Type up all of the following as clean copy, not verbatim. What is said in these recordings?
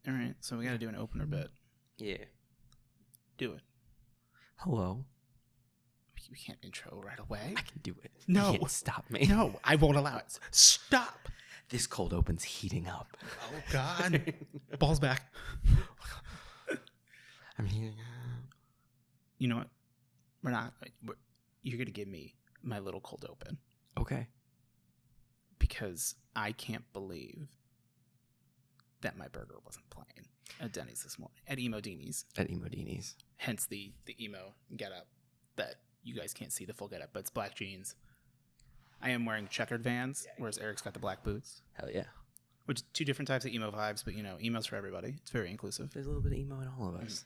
All right, so we got to do an opener bit. Yeah. Do it. Hello. We can't intro right away. I can do it. No. You can't stop me. No, I won't allow it. Stop. This cold open's heating up. Oh, God. Balls back. I'm heating up. You know what? You're going to give me my little cold open. Okay. Because I can't believe that my burger wasn't playing at Denny's this morning. At Emodini's. At Emodini's. Hence the emo getup that you guys can't see the full getup, but it's black jeans. I am wearing checkered Vans, whereas Eric's got the black boots. Hell yeah. Which two different types of emo vibes, but emo's for everybody. It's very inclusive. There's a little bit of emo in all of us.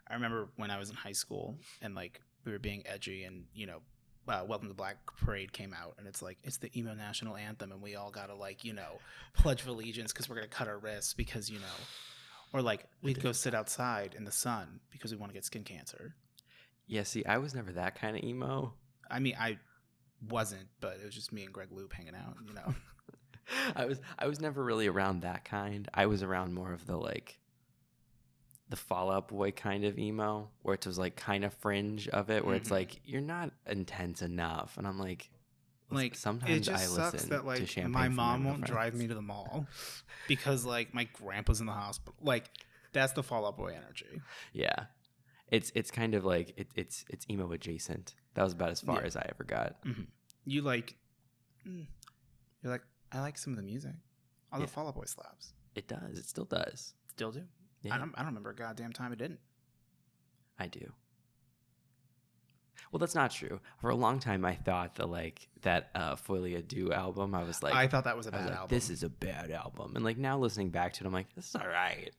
I remember when I was in high school and like we were being edgy and Welcome to Black Parade came out and it's like it's the emo national anthem and we all gotta pledge of allegiance because we're gonna cut our wrists because or like we'd go sit outside in the sun because we want to get skin cancer. Yeah, see, I was never that kind of emo. I mean, I wasn't, but it was just me and Greg Loop hanging out, I was never really around that kind. I was around more of the Fall Out Boy kind of emo, where it was like kind of fringe of it, where it's like you're not intense enough, and I'm like sometimes it just I sucks listen that to Champagne my from mom Random won't Friends. drive me to the mall because my grandpa's in the hospital. That's the Fall Out Boy energy. Yeah, it's kind of like it's emo adjacent. That was about as far as I ever got. Mm-hmm. You're like I like some of the music. All the Fall Out Boy slaps. It does. It still does. Still do. Yeah. I don't remember a goddamn time it didn't. I do. Well, that's not true. For a long time, I thought that Folie Do album. I was like, I thought that was a bad album. This is a bad album. And now listening back to it, I'm like, this is all right.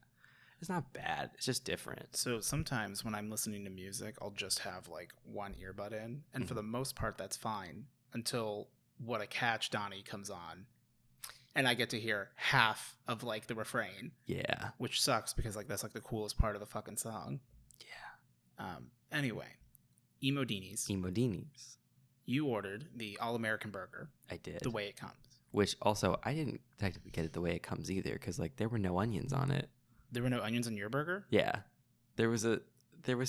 It's not bad. It's just different. So sometimes when I'm listening to music, I'll just have one earbud in, and for the most part, that's fine until What a Catch Donnie comes on. And I get to hear half of the refrain. Yeah. Which sucks because that's the coolest part of the fucking song. Yeah. Anyway, Emodini's. You ordered the All-American burger. I did. The way it comes. Which also, I didn't technically get it the way it comes either because there were no onions on it. There were no onions on your burger? Yeah. There was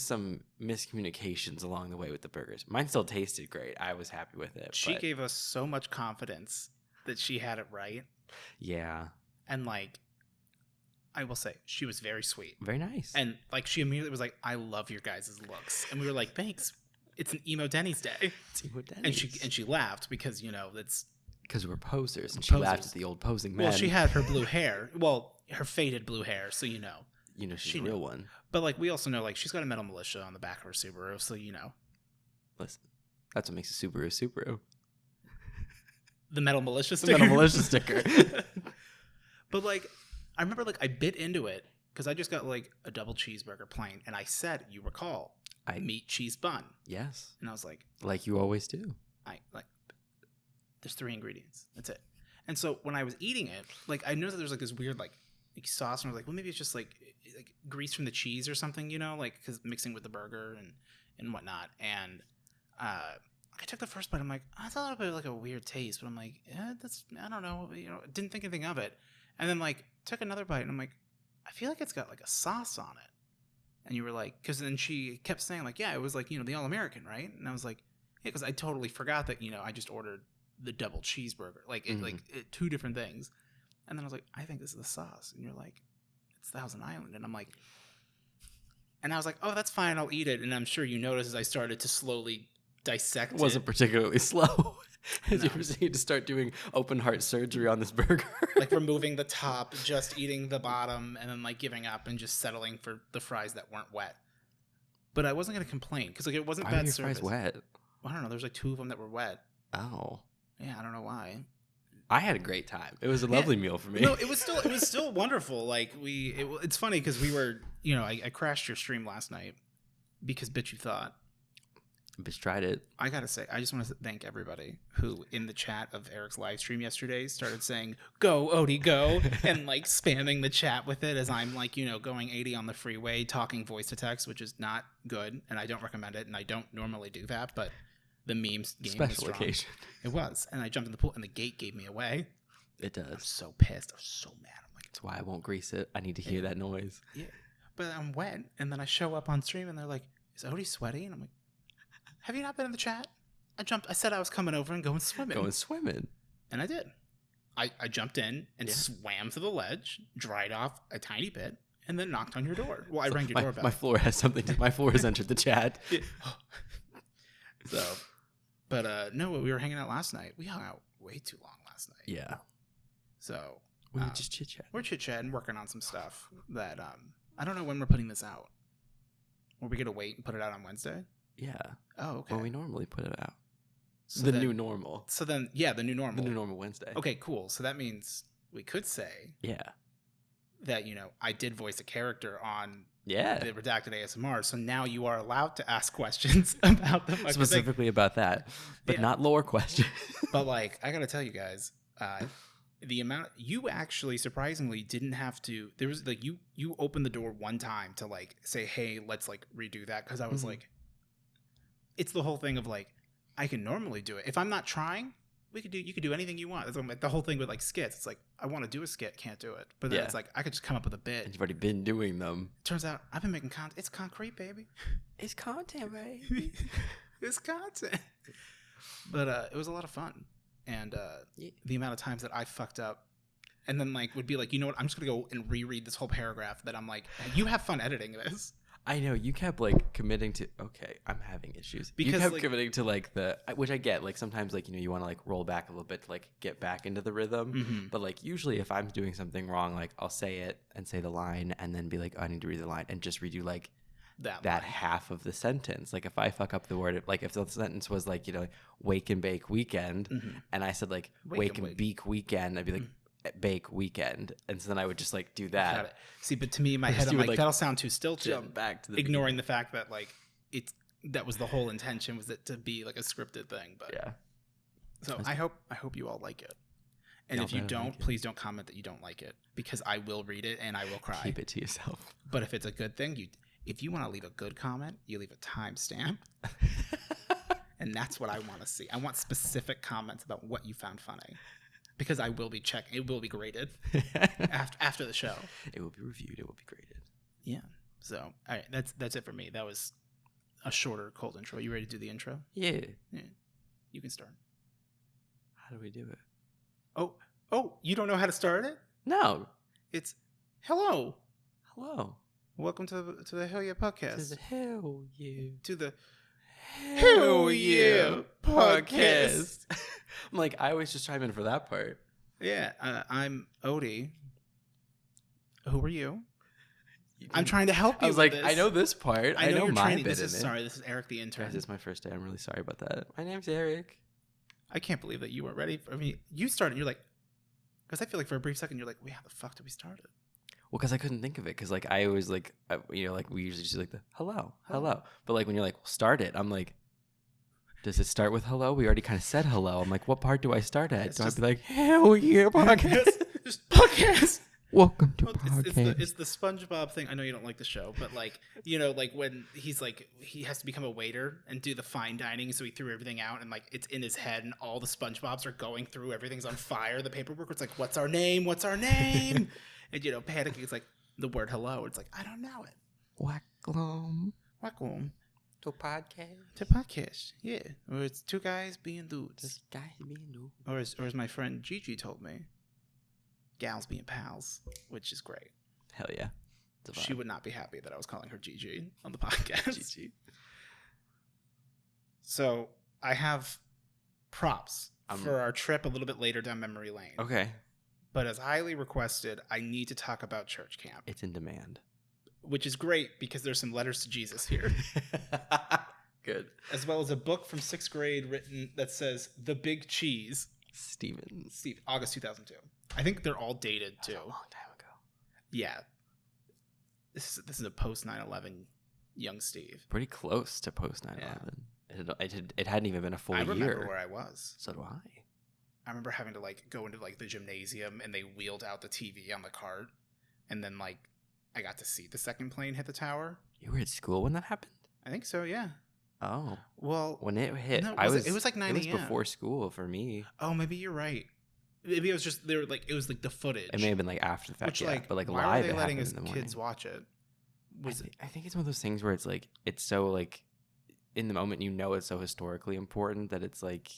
some miscommunications along the way with the burgers. Mine still tasted great. I was happy with it. She gave us so much confidence that she had it right. Yeah. And I will say, she was very sweet. Very nice. And she immediately was like, I love your guys' looks. And we were like, thanks. It's an emo Denny's day. It's emo Denny's. And she laughed because, that's... Because we're posers. And she laughed at the old posing men. Well, she had her blue hair. Well, her faded blue hair, so You know she's a real one. But we also know she's got a Metal Militia on the back of her Subaru, so Listen, that's what makes a Subaru. The Metal Militia sticker. The Metal Militia sticker. But I remember I bit into it because I just got a double cheeseburger plain, and I said, you recall, meat cheese bun. Yes. And I was like, you always do. There's 3 ingredients. That's it. And so when I was eating it, I noticed that there's this weird sauce, and I was like, well, maybe it's just grease from the cheese or something, because mixing with the burger and whatnot. And I took the first bite. I'm like, I thought it would be a weird taste, but I'm like, I don't know, didn't think anything of it. And then took another bite, and I'm like, I feel like it's got a sauce on it. And you were like, because then she kept saying yeah, it was the All-American, right? And I was like, yeah, because I totally forgot that I just ordered the double cheeseburger, two different things. And then I was like, I think this is the sauce. And you're like, it's Thousand Island. And I'm like, and I was like, oh, that's fine, I'll eat it. And I'm sure you noticed as I started to slowly dissect it. Wasn't particularly slow as you proceed to start doing open heart surgery on this burger. Removing the top, just eating the bottom, and then giving up and just settling for the fries that weren't wet. But I wasn't going to complain because it wasn't bad service. Why were your fries wet? Well, I don't know. There's 2 of them that were wet. Oh. Yeah, I don't know why. I had a great time. It was a lovely meal for me. No, it was still wonderful. It's funny because we were, I crashed your stream last night because bitch you thought. Bitch tried it. I gotta say, I just want to thank everybody who in the chat of Eric's live stream yesterday started saying, go Odie, go, and spamming the chat with it as I'm going 80 on the freeway, talking voice to text, which is not good, and I don't recommend it, and I don't normally do that, but the memes game Special was strong. Occasion. It was. And I jumped in the pool and the gate gave me away. It does. I was so pissed. I was so mad. I'm like, That's why I won't grease it. I need to hear that noise. Yeah. But I'm wet, and then I show up on stream, and they're like, "Is Odie sweaty?" And I'm like, "Have you not been in the chat?" I said I was coming over and going swimming. And I did. I jumped in and swam to the ledge, dried off a tiny bit, and then knocked on your door. Well, I rang your doorbell. My floor has my floor has entered the chat. So, but no, we were hanging out last night. We hung out way too long last night. Yeah. So we were just chit-chatting. We're chit-chatting, working on some stuff that I don't know when we're putting this out. Were we going to wait and put it out on Wednesday? Yeah. Oh, okay. Well, we normally put it out. So new normal. So then, yeah, the new normal. The new normal Wednesday. Okay, cool. So that means we could say that, I did voice a character on the Redacted ASMR. So now you are allowed to ask questions about the specifically about that, but not lore questions. But I got to tell you guys, the amount you actually surprisingly didn't have to. There was you opened the door one time to say, hey, let's redo that, because I was it's the whole thing of I can normally do it if I'm not trying. You could do anything you want. It's the whole thing with skits. It's I want to do a skit, can't do it. But then it's I could just come up with a bit. And you've already been doing them. Turns out I've been making content. It's concrete, baby. It's content, baby. It's content. But it was a lot of fun. And the amount of times that I fucked up and then would be you know what, I'm just going to go and reread this whole paragraph that I'm you have fun editing this. I know, you kept committing to, okay, I'm having issues. Because you kept committing to which I get, sometimes you want to roll back a little bit to get back into the rhythm. Mm-hmm. But usually if I'm doing something wrong, I'll say it and say the line and then be I need to read the line and just redo that half of the sentence. If I fuck up the word, if the sentence was wake and bake weekend, and I said wake and bake weekend, I'd be bake weekend, and so then I would just do that. Got it. See, but to me in my head, I'm that'll sound too stilted. Jump back to the ignoring the fact that that was the whole intention, was it to be a scripted thing. But yeah. So I hope you all like it. And if you don't, please don't comment that you don't like it, because I will read it and I will cry. Keep it to yourself. But if it's a good thing, if you want to leave a good comment, you leave a timestamp. And that's what I want to see. I want specific comments about what you found funny, because I will be checking. It will be graded after the show. It will be reviewed. It will be graded. Yeah. So, all right, that's it for me. That was a shorter cold intro. You ready to do the intro? Yeah. You can start. How do we do it? Oh, you don't know how to start it? No. It's hello. Welcome to the Hell Yeah podcast. To the Hell Yeah. To the Hell Yeah podcast. I'm I always just chime in for that part. Yeah, I'm Odie. Who are you? I'm trying to help you. I was with this. I know this part. I know my bit in it. Sorry, this is Eric the intern. Guys, this is my first day. I'm really sorry about that. My name's Eric. I can't believe that you weren't ready. You started. You're because I feel for a brief second you're wait, how the fuck did we start it? Well, because I couldn't think of it. Because I always we usually just do the hello. But when you're we'll start it, I'm does it start with hello? We already kind of said hello. I'm what part do I start at? Do I be Hell Yeah podcast? Just podcast. Welcome to podcast. It's the SpongeBob thing. I know you don't like the show, but when he's he has to become a waiter and do the fine dining, so he threw everything out and it's in his head and all the SpongeBobs are going through, everything's on fire. The paperwork, it's what's our name? What's our name? And panicking. It's the word hello. It's I don't know it. Wacklum. To podcast. Yeah. Or it's two guys being dudes. Or as my friend Gigi told me, gals being pals, which is great. Hell yeah. She would not be happy that I was calling her Gigi on the podcast. Gigi. So I have props for our trip a little bit later down memory lane. Okay. But as highly requested, I need to talk about church camp. It's in demand. Which is great because there's some letters to Jesus here. Good. As well as a book from 6th grade written that says The Big Cheese. August 2002. I think they're all dated too. That was a long time ago. Yeah. This is a post 9/11 young Steve. Pretty close to post 9/11. Yeah. It hadn't even been a full year. I remember where I was. So do I. I remember having to go into the gymnasium and they wheeled out the TV on the cart, and then I got to see the second plane hit the tower. You were at school when that happened? I think so, yeah. Oh. Well, when it hit, no, it was 9 a.m. It was before school for me. Oh, maybe you're right. Maybe it was just they were like it was like the footage. It may have been like after the fact, Which yeah. like, But like why live, are they it letting happened his in the morning. kids watch it? I think it's one of those things where it's like it's so like in the moment it's so historically important that it's like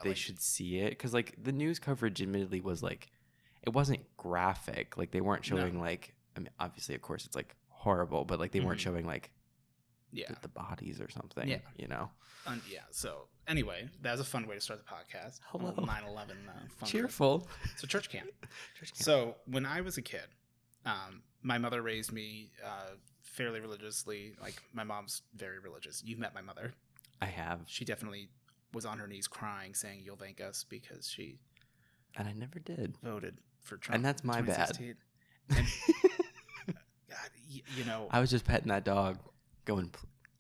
they should see it, because like the news coverage admittedly was like it wasn't graphic, like they weren't showing like, I mean obviously of course it's like horrible, but like they weren't showing like the bodies or something, you know. So anyway, that was a fun way to start the podcast. Hello. 9/11 fun Cheerful. So church camp. So when I was a kid, my mother raised me fairly religiously. Like my mom's very religious. You've met my mother. I have. She definitely was on her knees crying, saying "You'll thank us," because she and I never did voted for Trump. And that's my bad. And, God, you know, I was just petting that dog, going.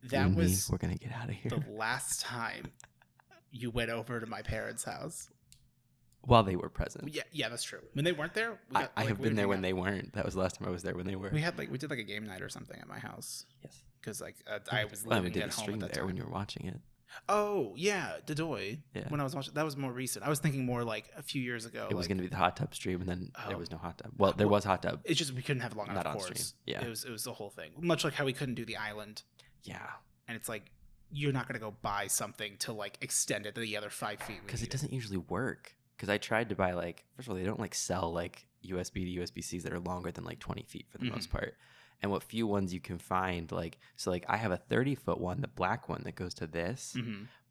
That was we're gonna get out of here. The last time you went over to my parents' house while they were present. Yeah, that's true. When they weren't there, I have been there when they weren't. That was the last time I was there when they were. We did like a game night or something at my house. Yes, because like I was living at home at that time. When you were watching it. Oh yeah, Dedoy. Yeah. When I was watching, that was more recent. I was thinking more like a few years ago. It was going to be the hot tub stream, and then there was no hot tub. Well, there was hot tub. It's just we couldn't have long enough. Not on course. stream. Yeah, it was the whole thing. Much like how we couldn't do the island. Yeah. And it's like you're not going to go buy something to like extend it to the other 5 feet because it doesn't usually work. Because I tried to buy like, first of all, they don't like sell like USB to USB-Cs that are longer than like 20 feet for the most part. And what few ones you can find, like, so like I have a 30-foot one, the black one that goes to this,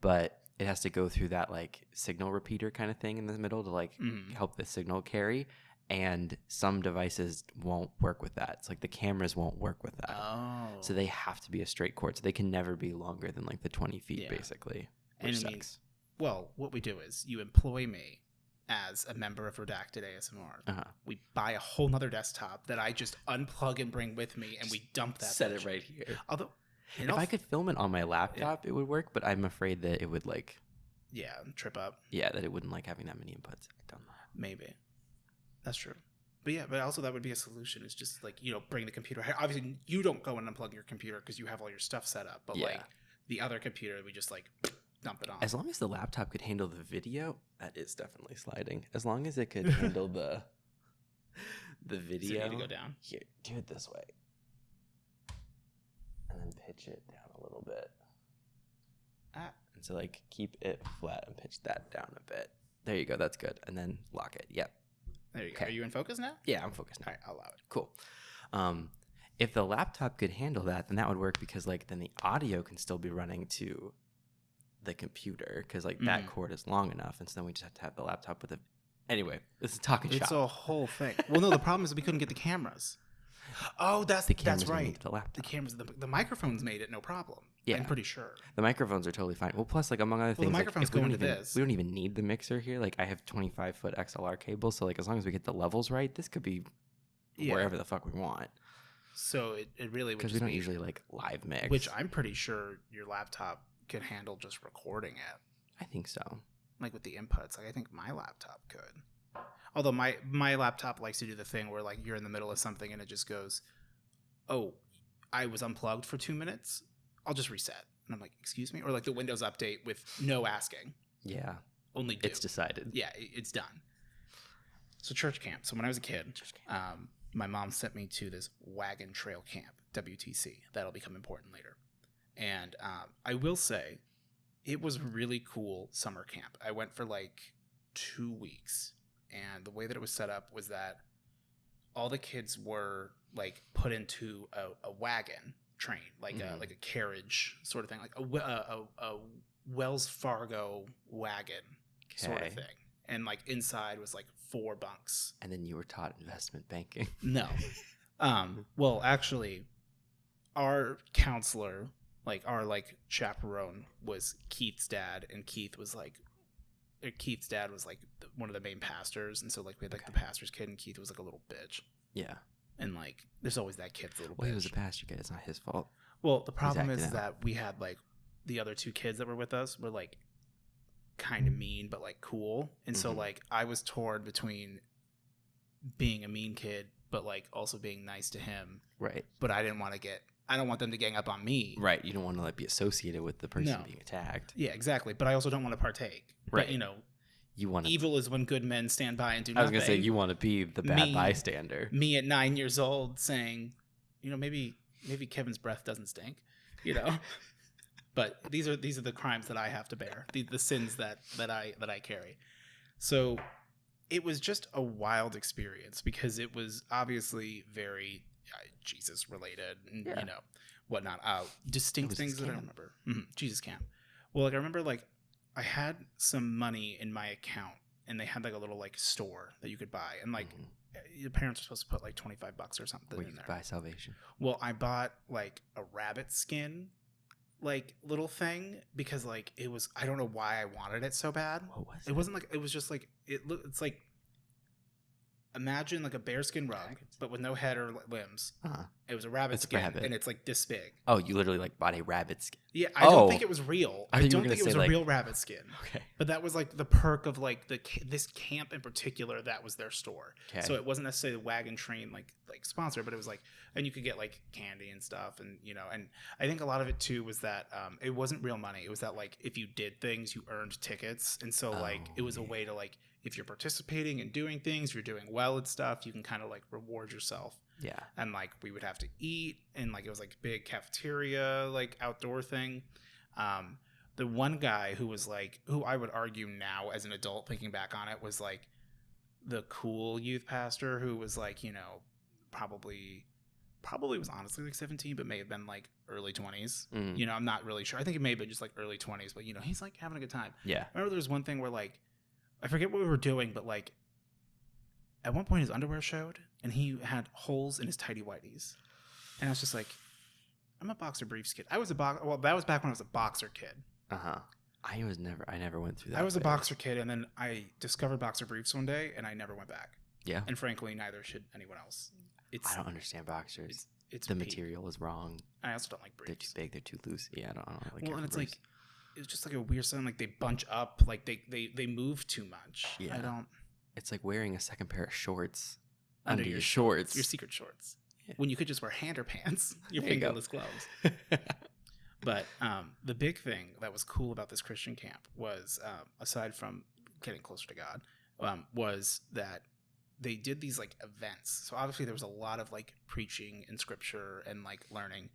but it has to go through that like signal repeater kind of thing in the middle to like help the signal carry. And some devices won't work with that. It's like the cameras won't work with that. Oh. So they have to be a straight cord. So they can never be longer than like the 20 feet, basically. Which sucks. Well, what we do is you employ me as a member of Redacted ASMR. We buy a whole nother desktop that I just unplug and bring with me, and we dump that. Set it right here. Although, if I could film it on my laptop, it would work. But I'm afraid that it would like, trip up. Yeah, that it wouldn't like having that many inputs. I don't know. Maybe. That's true. But yeah, but also that would be a solution. It's just like, bring the computer. Obviously, you don't go and unplug your computer because you have all your stuff set up. But like the other computer, we just like dump it on. As long as the laptop could handle the video, that is definitely sliding. As long as it could handle the video. So you need to go down. Here, do it this way. And then pitch it down a little bit. And so like keep it flat and pitch that down a bit. There you go. That's good. And then lock it. Yep. There you go. Are you in focus now? Yeah, I'm focused now. All right, I'll allow it. Cool. If the laptop could handle that, then that would work because like then the audio can still be running to the computer because like that cord is long enough, and so then we just have to have the laptop with it. Anyway, this is talking shop. It's a whole thing. Well, no, the problem is we couldn't get the cameras. Oh, that's right. The laptop. The cameras, the microphones made it no problem. Yeah, I'm pretty sure the microphones are totally fine. Well, plus like among other things, the microphones like, go into this. We don't even need the mixer here. Like I have 25-foot XLR cable, so like as long as we get the levels right, this could be wherever the fuck we want. So it really would because we don't usually like live mix, which I'm pretty sure your laptop can handle just recording it. I think so. Like with the inputs, like I think my laptop could. Although my laptop likes to do the thing where like you're in the middle of something and it just goes, "Oh, I was unplugged for 2 minutes. I'll just reset." And I'm like, "Excuse me?" Or like the Windows update with no asking. Yeah. Only do. It's decided. Yeah, it's done. So church camp. So when I was a kid, my mom sent me to this wagon trail camp, WTC. That'll become important later. And I will say, it was a really cool summer camp. I went for like 2 weeks. And the way that it was set up was that all the kids were like put into a wagon train, like a carriage sort of thing, like a Wells Fargo wagon sort of thing. And like inside was like 4 bunks. And then you were taught investment banking. No. Well, actually, our counselor, like our like chaperone, was Keith's dad, and Keith's dad was like one of the main pastors, and so like we had like the pastor's kid, and Keith was like a little bitch. Yeah. And like there's always that kid's a little bitch. Well, he was a pastor kid. It's not his fault. Well, the problem is that we had like the other 2 kids that were with us were like kind of mean but like cool, and so like I was torn between being a mean kid but like also being nice to him, right? But I don't want them to gang up on me, right? You don't want to like be associated with the person being attacked. Yeah, exactly. But I also don't want to partake, right? But, You want to. Evil is when good men stand by and do I was nothing. gonna say you want to be the bad bystander. Me at 9 years old saying, maybe Kevin's breath doesn't stink, But these are the crimes that I have to bear, the sins that I carry. So it was just a wild experience because it was obviously very Jesus related and whatnot. Distinct things that I remember. Jesus camp. Well, like I remember like I had some money in my account and they had like a little like store that you could buy and like your parents were supposed to put like $25 or something in there. Buy salvation. Well, I bought like a rabbit skin like little thing because like it was, I don't know why I wanted it so bad. What was it? It wasn't like, it was just like it's like imagine like a bearskin rug but with no head or limbs. It was a rabbit skin and it's like this big. Oh, you literally like bought a rabbit skin. Yeah, I don't think it was real. I don't think it was a like, real rabbit skin. Okay. But that was like the perk of like this camp in particular, that was their store. Okay. So it wasn't necessarily the wagon train like sponsor, but it was like, and you could get like candy and stuff and and I think a lot of it too was that it wasn't real money. It was that like if you did things, you earned tickets. And so like it was a way to like, if you're participating and doing things, you're doing well at stuff, you can kind of like reward yourself. Yeah. And like we would have to eat and like it was like big cafeteria, like outdoor thing. The one guy who was like, who I would argue now as an adult thinking back on it was like the cool youth pastor who was like, probably was honestly like 17, but may have been like early 20s. I'm not really sure. I think it may have been just like early 20s, but he's like having a good time. Yeah. I remember there was one thing where like, I forget what we were doing, but like at one point his underwear showed and he had holes in his tighty whities. And I was just like, I'm a boxer briefs kid. That was back when I was a boxer kid. I never went through that. I was a boxer kid and then I discovered boxer briefs one day and I never went back. Yeah. And frankly, neither should anyone else. I don't understand boxers. It's the material is wrong. I also don't like briefs. They're too big, they're too loose. Yeah, I don't like. Well, and it's briefs. Like it's just like a weird sound, like they bunch up, like they move too much. Yeah. I don't. It's like wearing a second pair of shorts under your shorts. Your secret shorts. Yeah. When you could just wear underpants, your fingerless gloves. But the big thing that was cool about this Christian camp was, aside from getting closer to God, was that they did these like events. So obviously there was a lot of like preaching and scripture and like learning,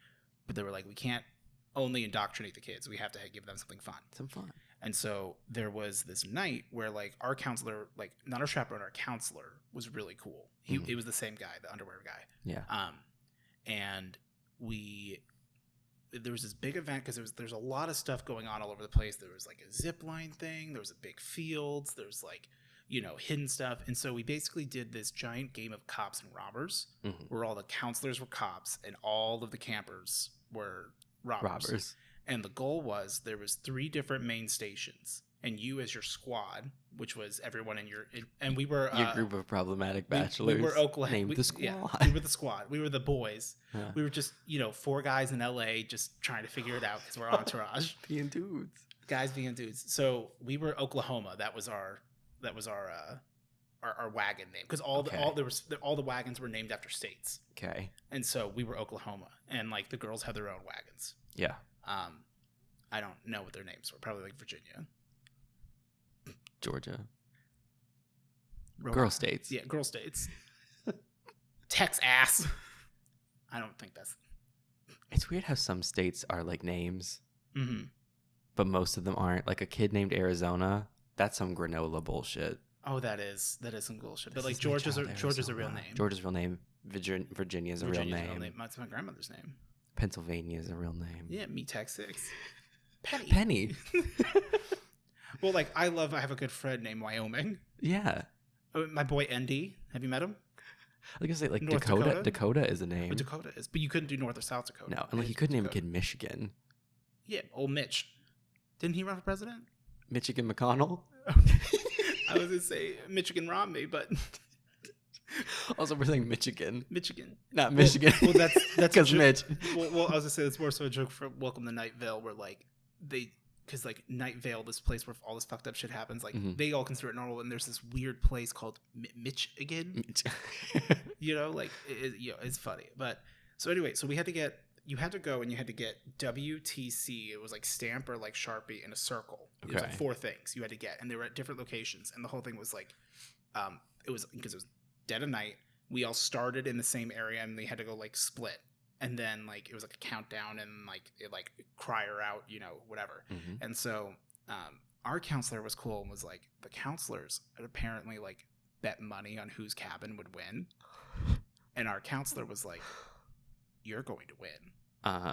but they were like, we can't only indoctrinate the kids. We have to give them something fun. Some fun. And so there was this night where like our counselor, like not our chaperone, our counselor was really cool. It was the same guy, the underwear guy. Yeah. And there was this big event because there's a lot of stuff going on all over the place. There was like a zip line thing. There was a big fields. There's like, hidden stuff. And so we basically did this giant game of cops and robbers where all the counselors were cops and all of the campers were robbers. And the goal was there was 3 different main stations and you as your squad, which was everyone and we were your group of problematic bachelors. We were Oklahoma. Named the squad. Yeah, we were the squad. We were the boys. Yeah. We were just 4 guys in LA just trying to figure it out because we're entourage. Being dudes. Guys being dudes. So we were Oklahoma. That was our wagon name because all the wagons were named after states. Okay. And so we were Oklahoma, and like the girls had their own wagons. Yeah. I don't know what their names were. Probably like Virginia, Georgia. Girl states. Yeah, girl states. Texas. I don't think that's. It's weird how some states are like names, but most of them aren't. Like a kid named Arizona. That's some granola bullshit. Oh, that is some bullshit. But like Georgia's a real name. Georgia's real name. Virginia's a real name. That's my grandmother's name. Pennsylvania is a real name. Yeah, me Texas. Penny. Well, like I have a good friend named Wyoming. Yeah. Oh, my boy Andy. Have you met him? I was gonna say like North Dakota. Dakota is a name. But Dakota is, but you couldn't do North or South Dakota. No, and like you couldn't name a kid Michigan. Yeah, old Mitch. Didn't he run for president? Michigan McConnell. I was gonna say Michigan Romney, but also we're saying Michigan, not Michigan. Well, that's because Mitch. Well, I was gonna say that's more so a joke for Welcome to Night Vale, where like because like Night Vale, this place where all this fucked up shit happens, like they all consider it normal, and there's this weird place called Michigan. Like it's funny, but so anyway, so we had to get you had to go and you had to get WTC. It was like stamp or like Sharpie in a circle. It was like Okay. 4 things you had to get, and they were at different locations. And the whole thing was like, it was because it was dead of night. We all started in the same area, and they had to go like split. And then like it was like a countdown, and like it like cry her out, you know, whatever. Mhm. And so our counselor was cool and was like, the counselors had apparently like bet money on whose cabin would win. And our counselor was like, you're going to win.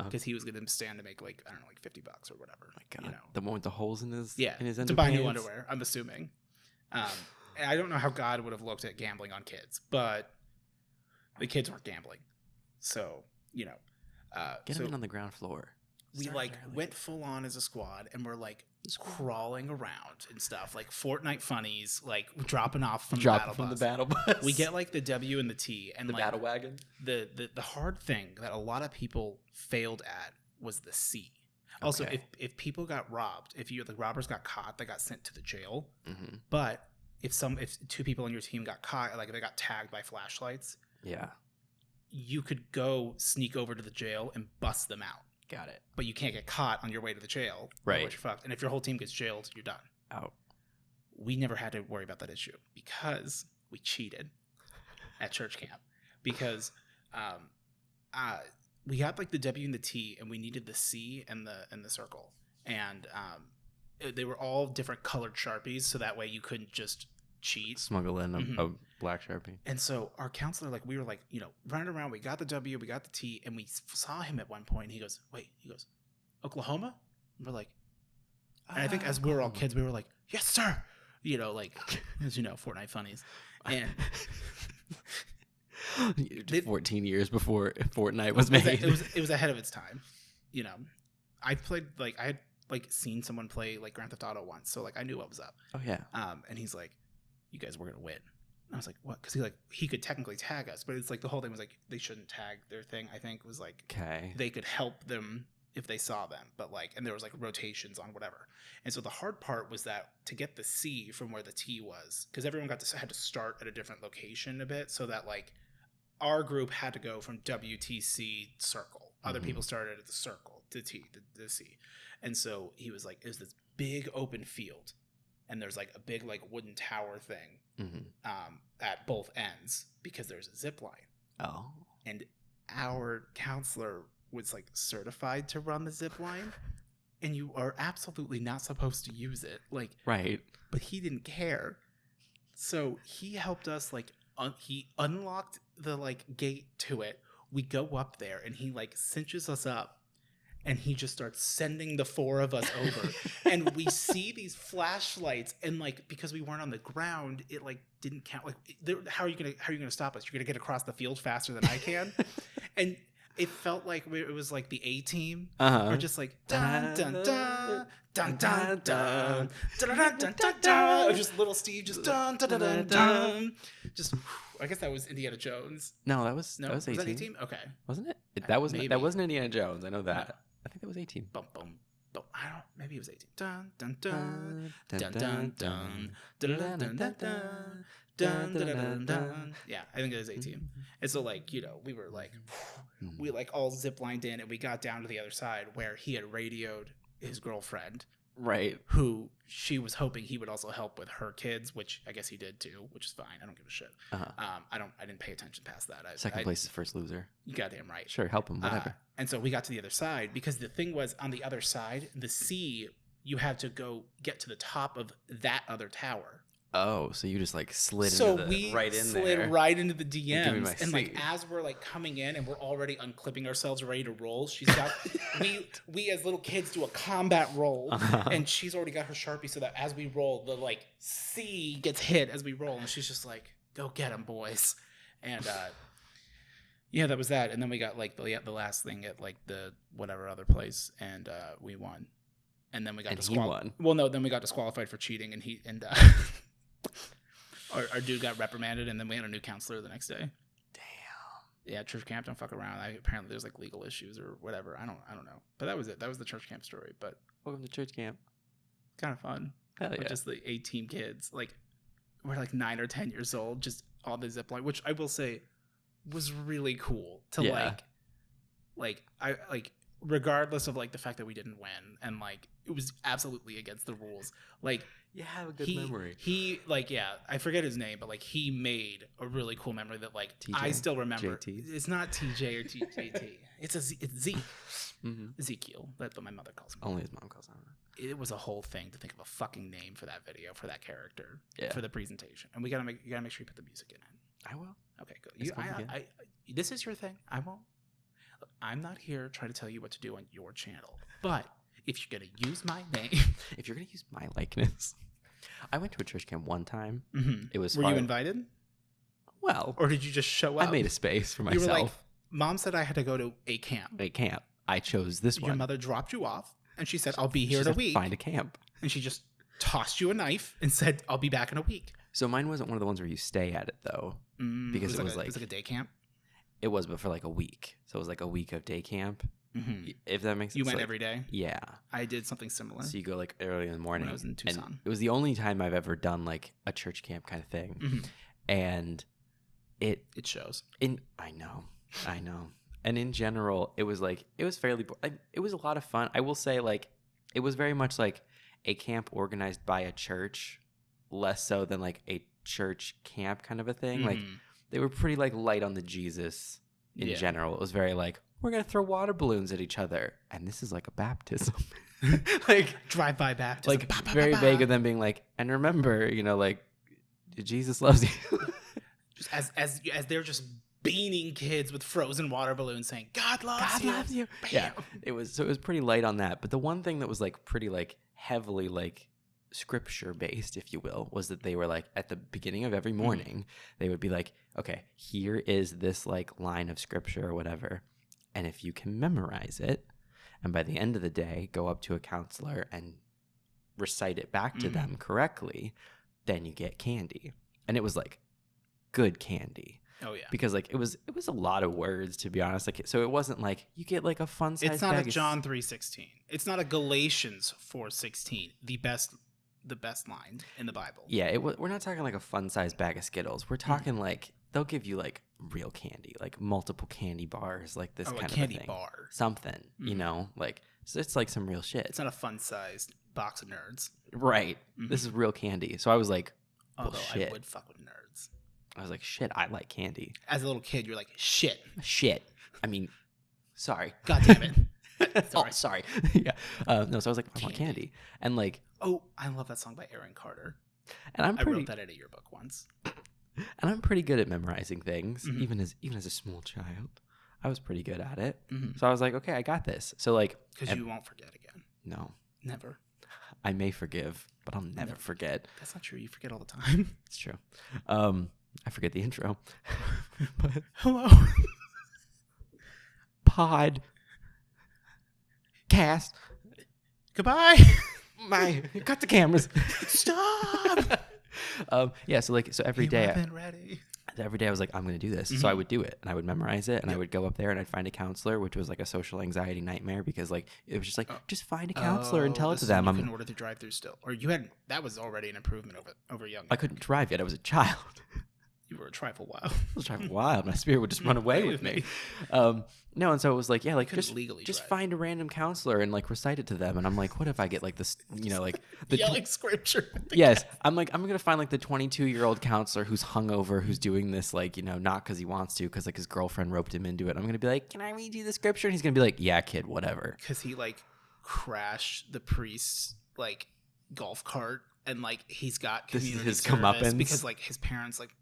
Because he was going to stand to make like, I don't know, like $50 or whatever. My God. You know? The one with the holes in his to buy new underwear, I'm assuming. And I don't know how God would have looked at gambling on kids, but the kids weren't gambling. So, you know. Get him in on the ground floor. We like went full on as a squad, and we're like crawling around and stuff, like Fortnite funnies, like dropping off from the battle bus. We get like the W and the T, and the like battle wagon. The hard thing that a lot of people failed at was the C. Also, if people got robbed, if the robbers got caught, they got sent to the jail. Mm-hmm. But if 2 people on your team got caught, like they got tagged by flashlights, you could go sneak over to the jail and bust them out. Got it. But you can't get caught on your way to the jail. Right. You're fucked. And if your whole team gets jailed, you're done. Out. We never had to worry about that issue because we cheated at church camp. Because we got like the W and the T, and we needed the C and the circle. And they were all different colored Sharpies, so that way you couldn't just cheat. Smuggle in a black Sharpie. And so our counselor, like, we were like, you know, running around. We got the W, we got the T, and we saw him at one point. And he goes, Oklahoma? And we're like, and I think as we were all kids, we were like, yes, sir. You know, like, as you know, Fortnite funnies. And 14 years before Fortnite was made. It was ahead of its time. You know, I had seen someone play like Grand Theft Auto once, so like I knew what was up. Oh yeah. And he's like, you guys were gonna win. And I was like, what? Because he could technically tag us, but it's like the whole thing was like they shouldn't tag their thing. I think was like they could help them if they saw them, but like, and there was like rotations on whatever. And so the hard part was that to get the C from where the T was, because everyone had to start at a different location a bit, so that like our group had to go from WTC circle. Other people started at the circle, the T, the C. And so he was like, it was this big open field, and there's like a big like wooden tower thing at both ends because there's a zip line. Oh. And our counselor was like certified to run the zip line, and you are absolutely not supposed to use it. Like, right. But he didn't care. So he helped us like he unlocked the like gate to it. We go up there, and he like cinches us up, and he just starts sending the 4 of us over. And we see these flashlights, and like because we weren't on the ground, it like didn't count. Like, how are you gonna stop us? You're gonna get across the field faster than I can. And it felt like it was like the A team. We're just like dun dun dun dun dun dun dun dun dun dun dun. Or just little Steve just dun dun dun dun dun. Just I guess that was Indiana Jones. No, that was was A that team. A-Team? Okay. Wasn't it? That wasn't Indiana Jones. I know that. No. I think that was A-Team. Boom boom boom. I don't. Maybe it was A-Team. Dun dun dun dun dun dun dun dun dun dun dun dun dun. Yeah, I think it was A-Team. And so like, you know, we were like, we like all ziplined in, and we got down to the other side where he had radioed his girlfriend. Right. Who she was hoping he would also help with her kids, which I guess he did too, which is fine. I don't give a shit. I didn't pay attention past that. Second place is first loser. You goddamn right. Sure, help him, whatever. And so we got to the other side, because the thing was on the other side, the C, you had to go get to the top of that other tower. Oh, so you just like slid so into we right in slid there. right into the DMs, and like seat. as we're like coming in and we're already unclipping ourselves, ready to roll. She's got we as little kids do a combat roll, and she's already got her Sharpie so that as we roll, the like C gets hit as we roll, and she's just like, "Go get them, boys!" And yeah, that was that. And then we got like the last thing at like the whatever other place, and we won. And then we got disqualified. Well, no, then we got disqualified for cheating, and our dude got reprimanded, and then we had a new counselor the next day. Damn. Yeah, church camp, don't fuck around. Apparently there's like legal issues or whatever. I don't know. But that was it. That was the church camp story. But welcome to church camp. Kind of fun. Hell yeah. Just the 18 kids. Like, we're like 9 or 10 years old, just on the zip line, which I will say was really cool to like Like I like regardless of like the fact that we didn't win and like it was absolutely against the rules. Like You have a good memory. He like I forget his name, but like he made a really cool memory that like TJ? I still remember. JT? It's not TJ or TJT. It's Zeke. Mm-hmm. Ezekiel. That's what my mother calls him. Only his mom calls him. It was a whole thing to think of a fucking name for that video, for that character, Yeah. for the presentation, and you gotta make sure you put the music in it. I will. Okay, good. This is your thing. I won't. Look, I'm not here trying to tell you what to do on your channel, but if you're gonna use my name, if you're gonna use my likeness, I went to a church camp one time. Mm-hmm. It was. Were you invited? Well, or did you just show up? I made a space for myself. You were like, Mom said I had to go to a camp. A camp. I chose this one. Your mother dropped you off, and she said, "I'll be here in a week." Find a camp. And she just tossed you a knife and said, "I'll be back in a week." So mine wasn't one of the ones where you stay at it though, because it was like a day camp. It was, but for like a week. So it was like a week of day camp. Mm-hmm. If that makes sense. You went every day? Yeah. I did something similar. So you go like early in the morning. When I was in Tucson. And it was the only time I've ever done like a church camp kind of thing. Mm-hmm. And it shows. I know. And in general, it was fairly, it was a lot of fun. I will say like, it was very much like a camp organized by a church, less so than like a church camp kind of a thing. Mm-hmm. Like they were pretty like light on the Jesus in general. It was very like, we're going to throw water balloons at each other. And this is like a baptism. Like drive-by baptism. Like very vague of them being like, and remember, like Jesus loves you. Just as they're just beaning kids with frozen water balloons saying, God loves you. Bam. Yeah. It was pretty light on that. But the one thing that was like pretty like heavily like scripture based, if you will, was that they were like at the beginning of every morning, they would be like, okay, here is this like line of scripture or whatever. And if you can memorize it, and by the end of the day, go up to a counselor and recite it back to them correctly, then you get candy. And it was like good candy. Oh yeah. Because like it was a lot of words, to be honest. Like so it wasn't like you get like a fun size. It's not a John 3:16. It's not a Galatians 4:16. The best line in the Bible. Yeah, we're not talking like a fun size bag of Skittles. We're talking like they'll give you like real candy, like multiple candy bars, like this kind of candy thing. Bar. Something, like so it's like some real shit. It's not a fun sized box of nerds. Right. Mm-hmm. This is real candy. So I was like, although shit. I would fuck with nerds. I was like, shit, I like candy. As a little kid, you're like, shit. I mean, sorry. God damn it. Sorry. Oh, sorry. Yeah. No, so I was like, I want candy. And like, oh, I love that song by Aaron Carter. And I wrote that in a yearbook once. And I'm pretty good at memorizing things, even as a small child. I was pretty good at it. Mm-hmm. So I was like, okay, I got this. So like, because you won't forget again. No, never. I may forgive, but I'll never forget. That's not true. You forget all the time. It's true. I forget the intro. But hello. Pod. Cast. Goodbye. Cut the cameras. Stop. Yeah. So every day. Ready. Every day I was like, I'm going to do this. Mm-hmm. So I would do it and I would memorize it and I would go up there and I'd find a counselor, which was like a social anxiety nightmare because like it was just like, just find a counselor and tell it to them. You couldn't order the drive-through still, or that was already an improvement over young. I couldn't drive yet. I was a child. You were a trifle wild. I was a trifle wild. My spirit would just run away with me. No, and so it was like, yeah, like just find a random counselor and like recite it to them. And I'm like, what if I get like this, like the yelling scripture? Yes, I'm like, I'm gonna find like the 22-year-old counselor who's hungover, who's doing this like, not because he wants to, because like his girlfriend roped him into it. I'm gonna be like, can I read you the scripture? And he's gonna be like, yeah, kid, whatever. Because he like crashed the priest's like golf cart and like he's got community his service comeuppance because like his parents like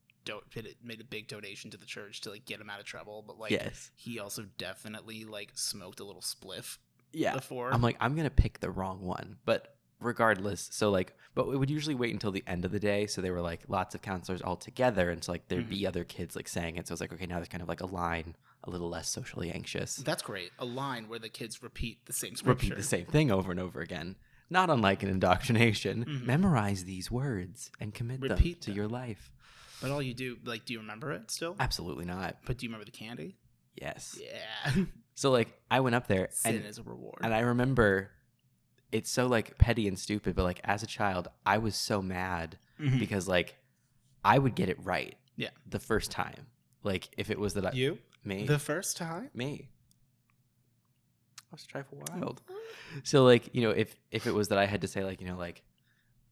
made a big donation to the church to like get him out of trouble, but like he also definitely like smoked a little spliff before. I'm like, I'm gonna pick the wrong one, but regardless, so like, but we would usually wait until the end of the day, so there were like lots of counselors all together, and so like there'd be other kids like saying it, so it's like, okay, now there's kind of like a line, a little less socially anxious. That's great. A line where the kids repeat the same scripture, repeat the same thing over and over again, not unlike an indoctrination. Memorize these words and commit them to your life. But all you do, like, do you remember it still? Absolutely not. But do you remember the candy? Yes. Yeah. So, like, I went up there. Sin is a reward. And I remember, it's so, like, petty and stupid, but, like, as a child, I was so mad because, like, I would get it right. Yeah. The first time. Like, if it was that You? Me. The first time? Me. was trifle wild. So like, if it was that I had to say like, like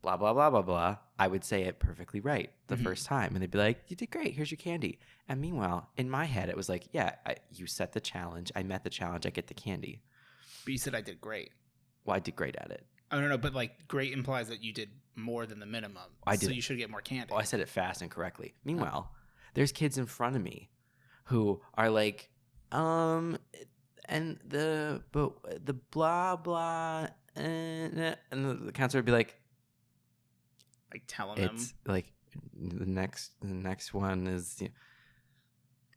blah, blah, blah, blah, blah, I would say it perfectly right the first time. And they'd be like, you did great. Here's your candy. And meanwhile, in my head, it was like, yeah, you set the challenge. I met the challenge. I get the candy. But you said I did great. Well, I did great at it. Oh, no, but like great implies that you did more than the minimum. So you should get more candy. Well, I said it fast and correctly. Meanwhile, there's kids in front of me who are like, and the blah, blah, and the counselor would be like telling them. It's like the next one is...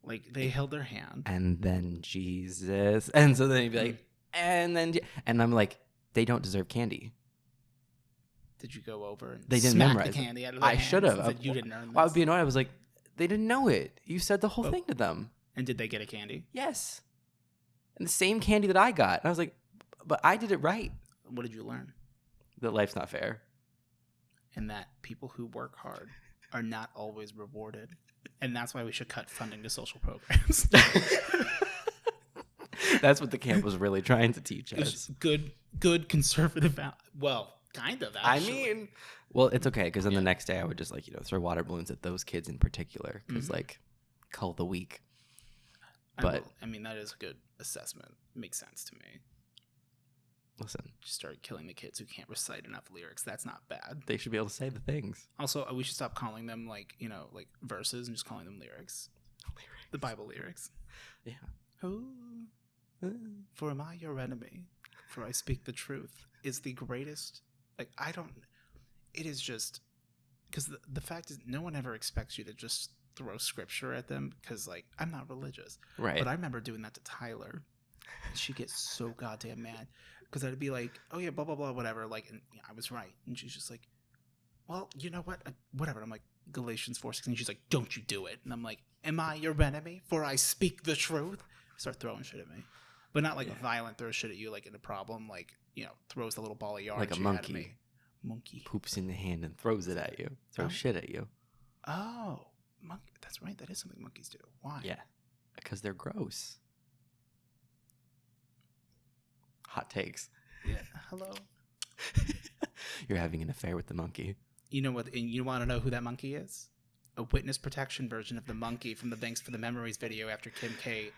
like they held their hand. And then Jesus. And so then he'd be like, and I'm like, they don't deserve candy. Did you go over and they didn't smack memorize the candy out of their I should have. You didn't earn this? I would be annoyed. I was like, they didn't know it. You said the whole thing to them. And did they get a candy? Yes. And the same candy that I got. And I was like, but I did it right. What did you learn? That life's not fair. And that people who work hard are not always rewarded. And that's why we should cut funding to social programs. That's what the camp was really trying to teach us. Good conservative. Well, kind of, actually. Well, it's okay, because then the next day I would just throw water balloons at those kids in particular, because cull the weak. But that is a good assessment. Makes sense to me. Listen, just start killing the kids who can't recite enough lyrics. That's not bad. They should be able to say the things. Also, we should stop calling them like verses and just calling them lyrics. The Bible lyrics. Yeah. For am I your enemy? For I speak the truth. Is the greatest. It is just because the fact is, no one ever expects you to just throw scripture at them, because I'm not religious, right? But I remember doing that to Tyler. And she gets so goddamn mad. Because I'd be like, oh, yeah, blah, blah, blah, whatever. And I was right. And she's just like, well, you know what? Whatever. And I'm like, Galatians 4:16. She's like, don't you do it. And I'm like, am I your enemy? For I speak the truth. Start throwing shit at me. But not a violent throw shit at you, in a problem. Throws the little ball of yarn like a at monkey. Monkey. Poops in the hand and throws it at you. Throws shit at you. Oh, monkey. That's right. That is something monkeys do. Why? Yeah. Because they're gross. Hot takes. Yeah. Hello. You're having an affair with the monkey. You know what? And you want to know who that monkey is? A witness protection version of the monkey from the Thanks for the Memories video after Kim K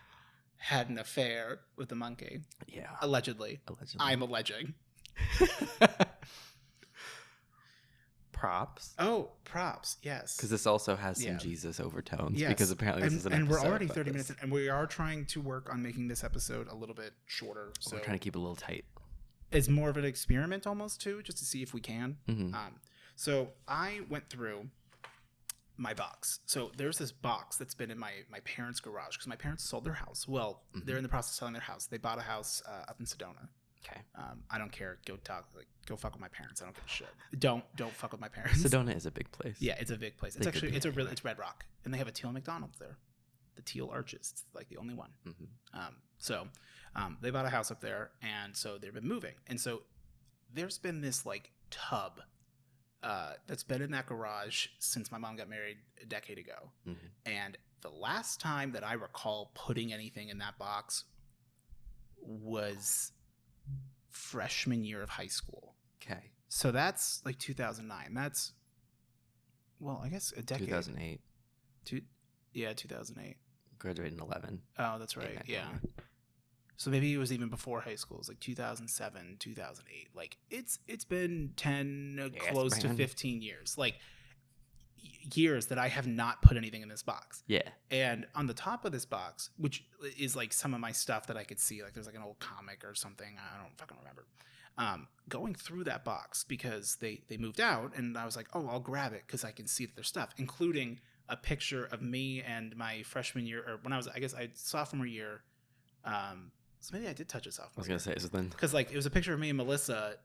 had an affair with the monkey. Yeah. Allegedly. I'm alleging. Props. Oh, props. Yes. Because this also has some Jesus overtones. Yes. Because apparently this is an episode. And we're already 30 this. minutes in, and we are trying to work on making this episode a little bit shorter. So we're trying to keep it a little tight. It's more of an experiment almost, too, just to see if we can. Mm-hmm. So I went through my box. So there's this box that's been in my parents' garage because my parents sold their house. Well, they're in the process of selling their house. They bought a house up in Sedona. Okay. I don't care. Go fuck with my parents. I don't give a shit. Don't fuck with my parents. Sedona is a big place. Yeah, it's a big place. It's actually it's Red Rock, and they have a teal McDonald's there. The teal arches. It's the only one. Mm-hmm. They bought a house up there, and so they've been moving, and so there's been this tub that's been in that garage since my mom got married a decade ago. Mm-hmm. And the last time that I recall putting anything in that box was freshman year of high school. Okay. So that's 2009. That's, well, I guess a decade. 2008. 2008. Graduated in 11. Oh, that's right. Yeah. So maybe it was even before high school. It was 2007, 2008. It's been 10, close to 15 years. Years that I have not put anything in this box. Yeah. And on the top of this box, which is some of my stuff that I could see, there's an old comic or something. I don't fucking remember. Going through that box because they moved out, and I was like, oh, I'll grab it because I can see that there's stuff, including a picture of me and my freshman year, or when I was, sophomore year. So maybe I did touch it sophomore. I was gonna say, so then because it was a picture of me and Melissa,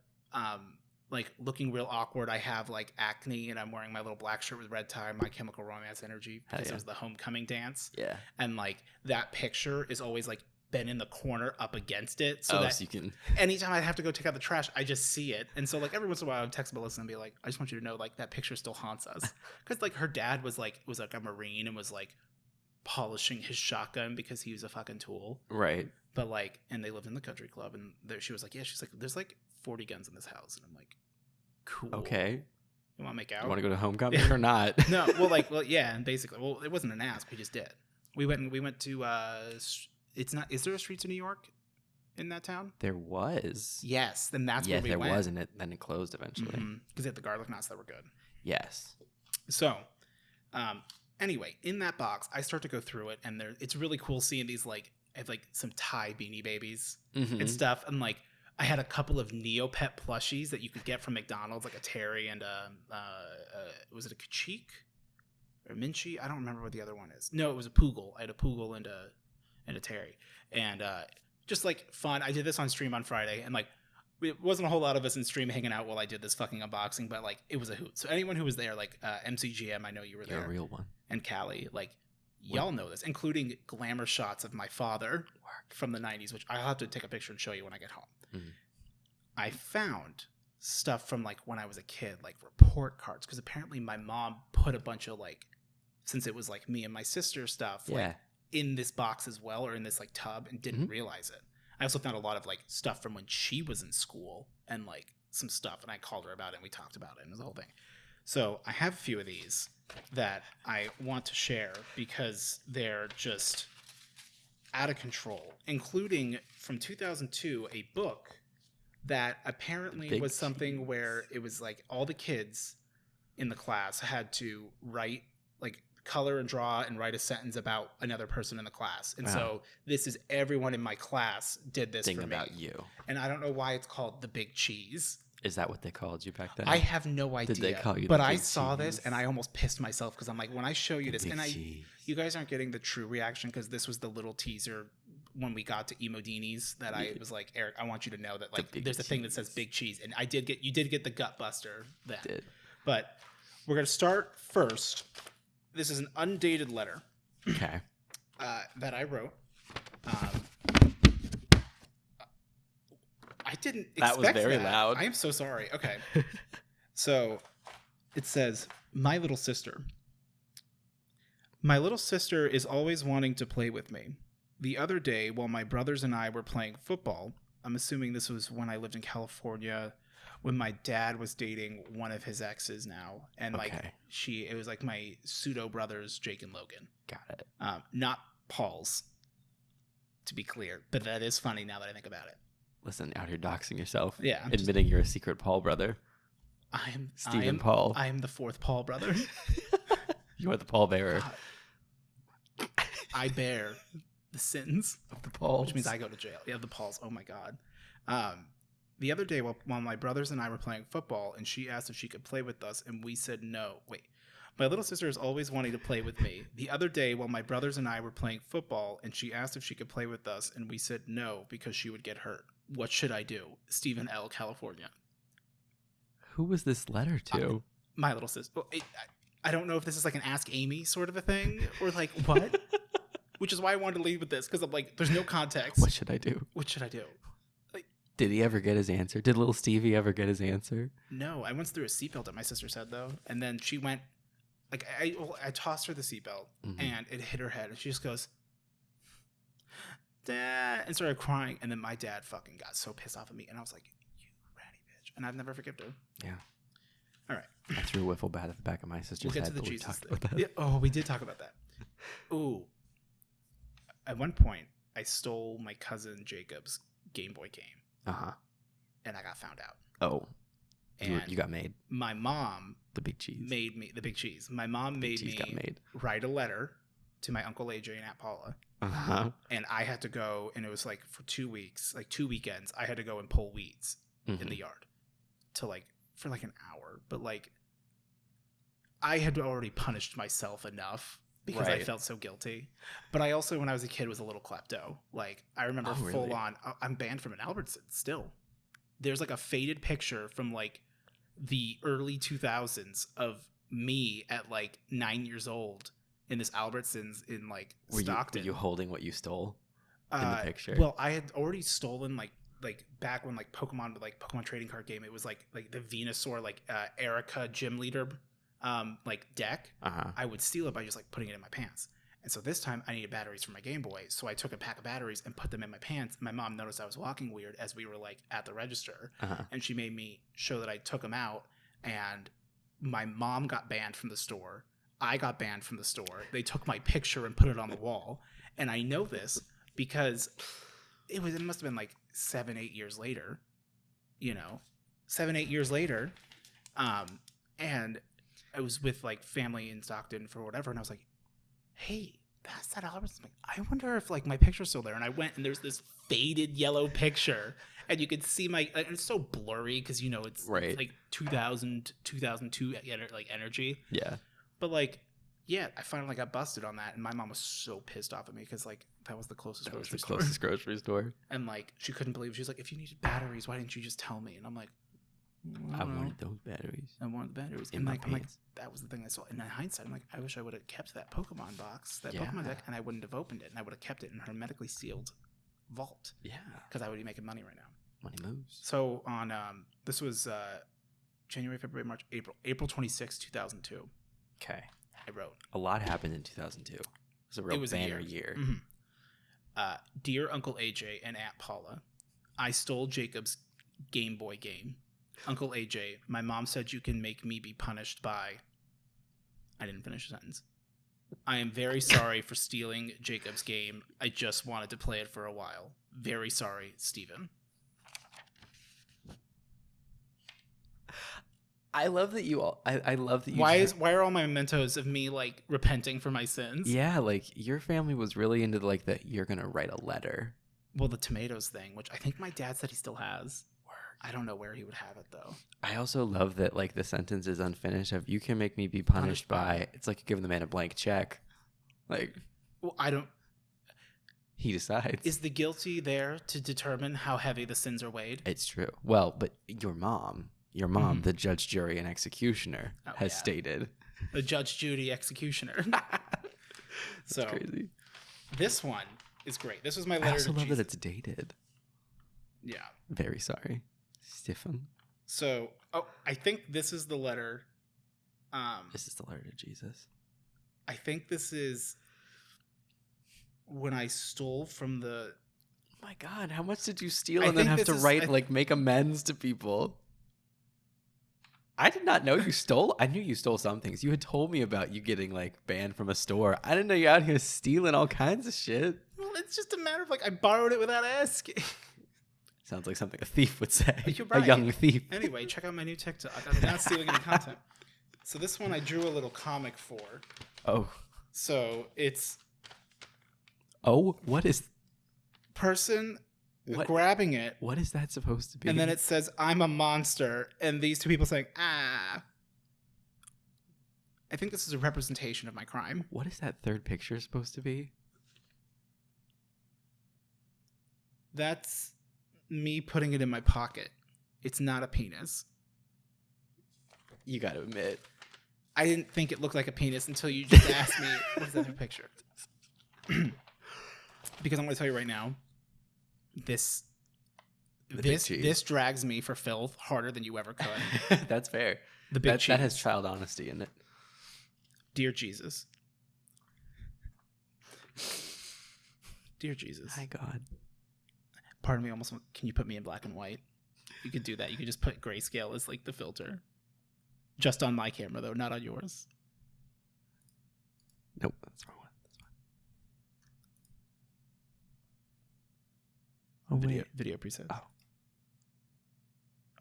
looking real awkward. I have acne, and I'm wearing my little black shirt with red tie, My Chemical Romance energy, because it was the homecoming dance. Yeah, and that picture is always been in the corner up against it, so that so you can. Anytime I have to go take out the trash, I just see it, and so every once in a while I would text Melissa and be like, I just want you to know that picture still haunts us, because her dad was a Marine and was polishing his shotgun because he was a fucking tool. Right. But like, and they lived in the country club, and she was like, yeah, she's like, there's like 40 guns in this house, and I'm like, cool. Okay. You want to make out? You want to go to homecoming or not? No. Well, yeah, and basically, well, it wasn't an ask. We just did. We went to. It's not. Is there a Streets of New York in that town? There was. Yes, then that's where we there went. was, and then it closed eventually. Because they had the garlic knots that were good. Yes. So, anyway, in that box, I start to go through it, and it's really cool seeing these like I have like some Thai Beanie Babies and stuff, and like I had a couple of Neopet plushies that you could get from McDonald's, like a Terry and was it a Kachik or Minchie? I don't remember what the other one is. No, it was a Poogle. I had a Poogle and a Terry, and just like fun. I did this on stream on Friday, and like it wasn't a whole lot of us in stream hanging out while I did this fucking unboxing, but like it was a hoot. So anyone who was there, like MCGM, I know you were there, a real one, and Callie, like y'all know this, including glamour shots of my father from the 90s, which I'll have to take a picture and show you when I get home. I found stuff from like when I was a kid, like report cards, because apparently my mom put a bunch of like, since it was like me and my sister stuff, like in this box as well, or in this like tub, and didn't realize it. I also found a lot of like stuff from when she was in school, and like some stuff, and I called her about it and we talked about it, and it was the whole thing. So I have a few of these that I want to share because they're just out of control, including from 2002, a book that apparently was something where it was like all the kids in the class had to write, like color and draw and write a sentence about another person in the class. And so this is everyone in my class did this for me. About you. And I don't know why it's called the Big Cheese. Is that what they called you back then? I have no idea. Did they call you But the I Big saw Cheese? this and I almost pissed myself because I'm like, when I show you this, and Cheese. you guys aren't getting the true reaction because this was the little teaser when we got to Emodinis that I was like, Eric, I want you to know that like there's a thing that says Big Cheese, and you did get the gut buster then. Did. But we're gonna start first. This is an undated letter. Okay. That I wrote. I didn't expect that was very that. loud. I am so sorry. Okay. So it says, "My little sister. My little sister is always wanting to play with me. The other day, while my brothers and I were playing football," I'm assuming this was when I lived in California, when my dad was dating one of his exes now. And like it was like my pseudo brothers, Jake and Logan. Got it. Not Paul's, to be clear. But that is funny now that I think about it. Listen, out here doxing yourself. Yeah. Admitting you're a secret Paul brother. I am Stephen Paul. I am the fourth Paul brother. You are the Paul bearer. I bear the sins of the Pauls. Which means I go to jail. Yeah, the Pauls. Oh my God. The other day while my brothers and I were playing football, and she asked if she could play with us, and we said no. Wait. My little sister is always wanting to play with me. The other day while my brothers and I were playing football, and she asked if she could play with us, and we said no because she would get hurt. What should I do? Stephen L., California. Who was this letter to? My little sister. Well, I don't know if this is like an Ask Amy sort of a thing, or like what? Which is why I wanted to lead with this, because I'm like, there's no context. What should I do? What should I do? Like, did he ever get his answer? Did little Stevie ever get his answer? No, I once threw a seatbelt at my sister's head though, and then she went, like, I tossed her the seatbelt, and it hit her head, and she just goes, "Dad," and started crying, and then my dad fucking got so pissed off at me, and I was like, "You ratty bitch," and I've never forgiven her. Yeah. All right. I threw a wiffle bat at the back of my sister's We'll get head. to the Jesus talked thing. about that. Yeah, oh, we did talk about that. Ooh. At one point, I stole my cousin Jacob's Game Boy game. And I got found out. Oh. And you got made. My mom the Big Cheese. made me the Big Cheese. My mom made me write a letter to my Uncle AJ and Aunt Paula. And I had to go, and it was like for 2 weeks, like 2 weekends, I had to go and pull weeds in the yard for like an hour. But like I had already punished myself enough because I felt so guilty. But I also, when I was a kid, was a little klepto. Like, I remember full on, I'm banned from an Albertson still. There's like a faded picture from like the early 2000s of me at like 9 years old in this Albertsons in like Stockton. Were you holding what you stole in the picture? Well, I had already stolen like back when like Pokemon trading card game, it was like the Venusaur, like Erica gym leader like deck. I would steal it by just like putting it in my pants. And so this time I needed batteries for my Game Boy. So I took a pack of batteries and put them in my pants. My mom noticed I was walking weird as we were like at the register. And she made me show that I took them out. And my mom got banned from the store. I got banned from the store. They took my picture and put it on the wall. And I know this because it must have been like 7-8 years later, 7-8 years later. And I was with like family in Stockton for whatever. And I was like, hey, that's that album. I'm like, I wonder if like my picture's still there. And I went and there's this faded yellow picture. And you could see and it's so blurry because, it's like 2000, 2002 like energy. Yeah. But like, yeah, I finally got busted on that. And my mom was so pissed off at me because like that was the closest grocery store. And like, she couldn't believe it. She was like, if you needed batteries, why didn't you just tell me? And I'm like, I wanted those batteries. I wanted the batteries. In my I'm like, pants. that was the thing I saw. And in hindsight, I'm like, I wish I would have kept that Pokemon box, that Pokemon deck, and I wouldn't have opened it. And I would have kept it in a hermetically sealed vault. Yeah. Because I would be making money right now. Money moves. So on, this was January, February, March, April 26, 2002. Okay. I wrote. A lot happened in 2002. It was a real banner year. Mm-hmm. Dear Uncle AJ and Aunt Paula, I stole Jacob's Game Boy game. Uncle AJ, my mom said you can make me be punished by... I didn't finish the sentence. I am very sorry for stealing Jacob's game. I just wanted to play it for a while. Very sorry, Steven. I love that you all... I love that you... Why are all my mementos of me, like, repenting for my sins? Yeah, like, your family was really into, like, that you're gonna write a letter. Well, the tomatoes thing, which I think my dad said he still has. I don't know where he would have it, though. I also love that, like, the sentence is unfinished of, you can make me be punished by... It's like you're giving the man a blank check. Like... Well, I don't... He decides. Is the guilty there to determine how heavy the sins are weighed? It's true. Well, but your mom, the judge, jury, and executioner, has stated. The Judge Judy executioner. That's crazy. This one is great. This was my letter to Jesus. I also love that it's dated. Yeah. Very sorry. Stephen. So, I think this is the letter. This is the letter to Jesus. I think this is when I stole from the... Oh my God, how much did you steal and then have to write, make amends to people? I did not know you stole. I knew you stole some things. You had told me about you getting, banned from a store. I didn't know you're out here stealing all kinds of shit. Well, it's just a matter of, I borrowed it without asking. Sounds like something a thief would say. You're right. A young thief. Anyway, check out my new TikTok. I'm not stealing any content. So this one I drew a little comic for. Oh. So it's... Oh, what is... Person grabbing it. What is that supposed to be? And then it says, I'm a monster. And these two people saying, ah. I think this is a representation of my crime. What is that third picture supposed to be? That's... me putting it in my pocket. It's not a penis. You gotta admit. I didn't think it looked like a penis until you just asked me, what is that picture? Because I'm going to tell you right now, this drags me for filth harder than you ever could. That's fair. The big cheese. That has child honesty in it. Dear Jesus. Dear Jesus. My God. Pardon me, almost. Can you put me in black and white? You could do that. You could just put grayscale as the filter. Just on my camera though, not on yours. Nope, that's the wrong one. That's fine. Video presets. Oh.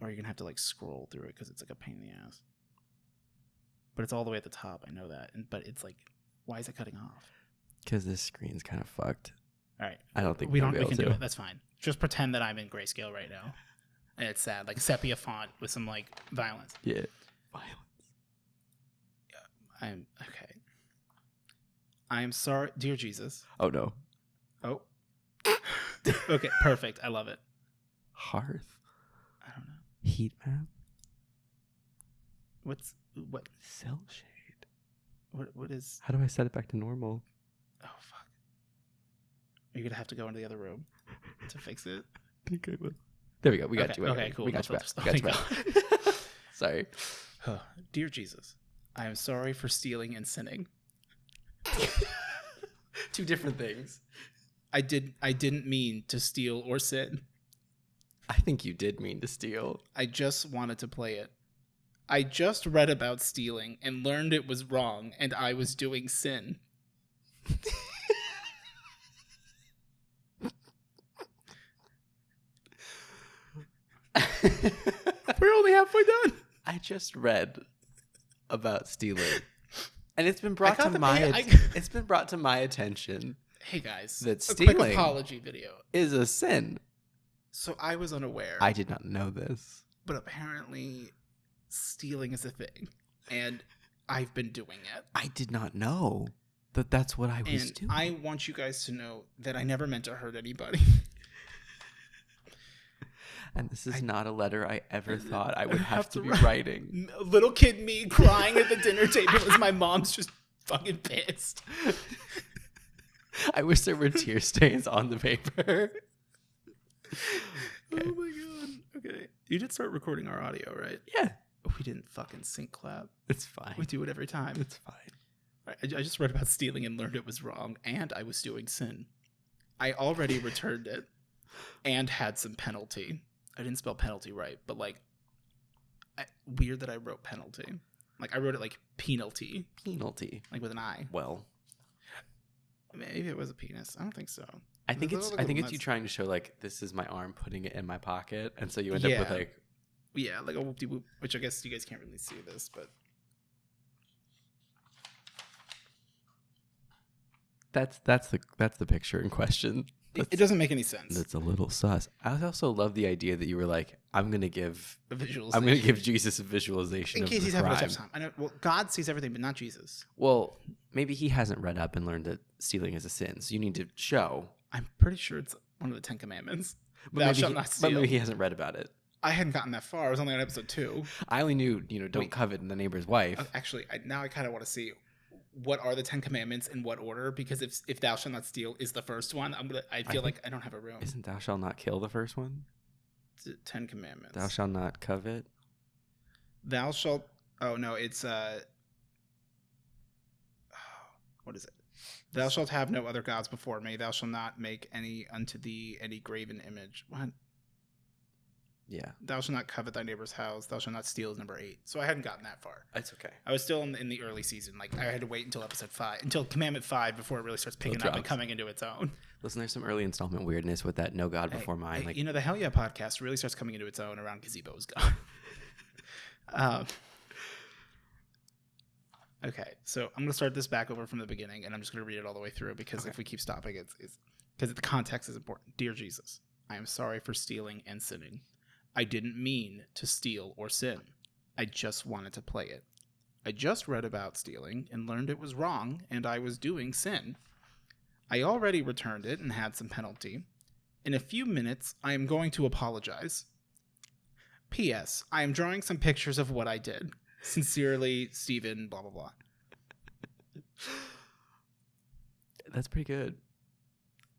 Or you're gonna have to scroll through it because it's a pain in the ass. But it's all the way at the top. I know that, but it's why is it cutting off? Because this screen's kind of fucked. All right. I don't think we can do it. That's fine. Just pretend that I'm in grayscale right now. And it's sad. Sepia font with some violence. Yeah. Violence. Yeah. I'm okay. I am sorry, dear Jesus. Oh no. Oh. Okay, perfect. I love it. Hearth. I don't know. Heat map. What? Cell shade. What is? How do I set it back to normal? Oh fuck. You're gonna have to go into the other room to fix it. I think I will. There we go. We got you. Okay, cool. We got you back. Sorry. Dear Jesus, I am sorry for stealing and sinning. Two different things. I didn't mean to steal or sin. I think you did mean to steal. I just wanted to play it. I just read about stealing and learned it was wrong, and I was doing sin. We're only halfway done. I just read about stealing, and it's been brought to my attention. Hey guys, that a stealing quick apology video is a sin. So I was unaware. I did not know this, but apparently, stealing is a thing, and I've been doing it. I did not know that that's what I was doing. I want you guys to know that I never meant to hurt anybody. And this is not a letter I ever thought I would have to be writing. Little kid me crying at the dinner table as my mom's just fucking pissed. I wish there were tear stains on the paper. Okay. Oh my god. Okay. You did start recording our audio, right? Yeah. We didn't fucking sync clap. It's fine. We do it every time. It's fine. Right. I just read about stealing and learned it was wrong, and I was doing sin. I already returned it and had some penalty. I didn't spell penalty right, but like, weird that I wrote penalty. Like I wrote it like penalty. Penalty. Like with an I. Well, maybe it was a penis. I don't think so. I think it's you trying to show like, this is my arm putting it in my pocket, and so you end up with like, yeah, like a whoop-de-whoop, which I guess you guys can't really see this, but that's the picture in question. It doesn't make any sense. That's a little sus. I also love the idea that you were like, I'm gonna give Jesus a visualization in case he's having a tough time. I know. Well, God sees everything, but not Jesus. Well, maybe he hasn't read up and learned that stealing is a sin, so you need to show. I'm pretty sure it's one of the 10 Commandments. Thou shalt not steal. But maybe he hasn't read about it. I hadn't gotten that far. I was only on episode 2. I only knew, don't covet the neighbor's wife. Actually, now I kind of want to see what are the 10 Commandments in what order, because if thou shalt not steal is the first one, I feel like I don't have a room. Isn't thou shalt not kill the first one? 10 Commandments. Thou shalt not covet. Thou shalt. Oh no, it's what is it? Thou shalt have no other gods before me. Thou shalt not make unto thee any graven image. What? Yeah. Thou shalt not covet thy neighbor's house. Thou shalt not steal is number 8. So I hadn't gotten that far. That's okay. I was still in the early season. Like I had to wait until episode 5, until Commandment 5 before it really starts picking up and coming into its own. Listen, there's some early installment weirdness with that no God before mine. Like, the Hell Yeah podcast really starts coming into its own around Gazebo's gone. Okay, so I'm going to start this back over from the beginning, and I'm just going to read it all the way through, because if we keep stopping, it's because the context is important. Dear Jesus, I am sorry for stealing and sinning. I didn't mean to steal or sin. I just wanted to play it. I just read about stealing and learned it was wrong, and I was doing sin. I already returned it and had some penalty. In a few minutes, I am going to apologize. P.S. I am drawing some pictures of what I did. Sincerely, Steven, blah, blah, blah. That's pretty good.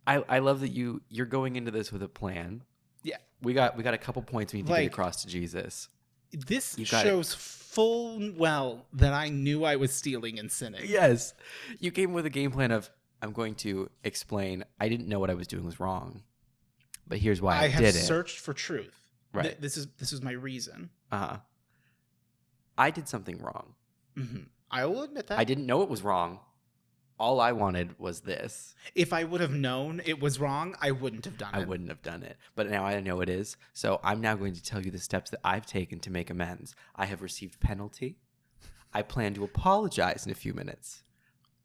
I love that you're going into this with a plan. Yeah. We got a couple points we need to get across to Jesus. This shows full well that I knew I was stealing and sinning. Yes. You came with a game plan of, I'm going to explain, I didn't know what I was doing was wrong, but here's why I did it. I have searched for truth. Right. This is my reason. Uh-huh. I did something wrong. Mm-hmm. I will admit that. I didn't know it was wrong. All I wanted was this. If I would have known it was wrong, I wouldn't have done it. I wouldn't have done it. But now I know it is. So I'm now going to tell you the steps that I've taken to make amends. I have received penalty. I plan to apologize in a few minutes.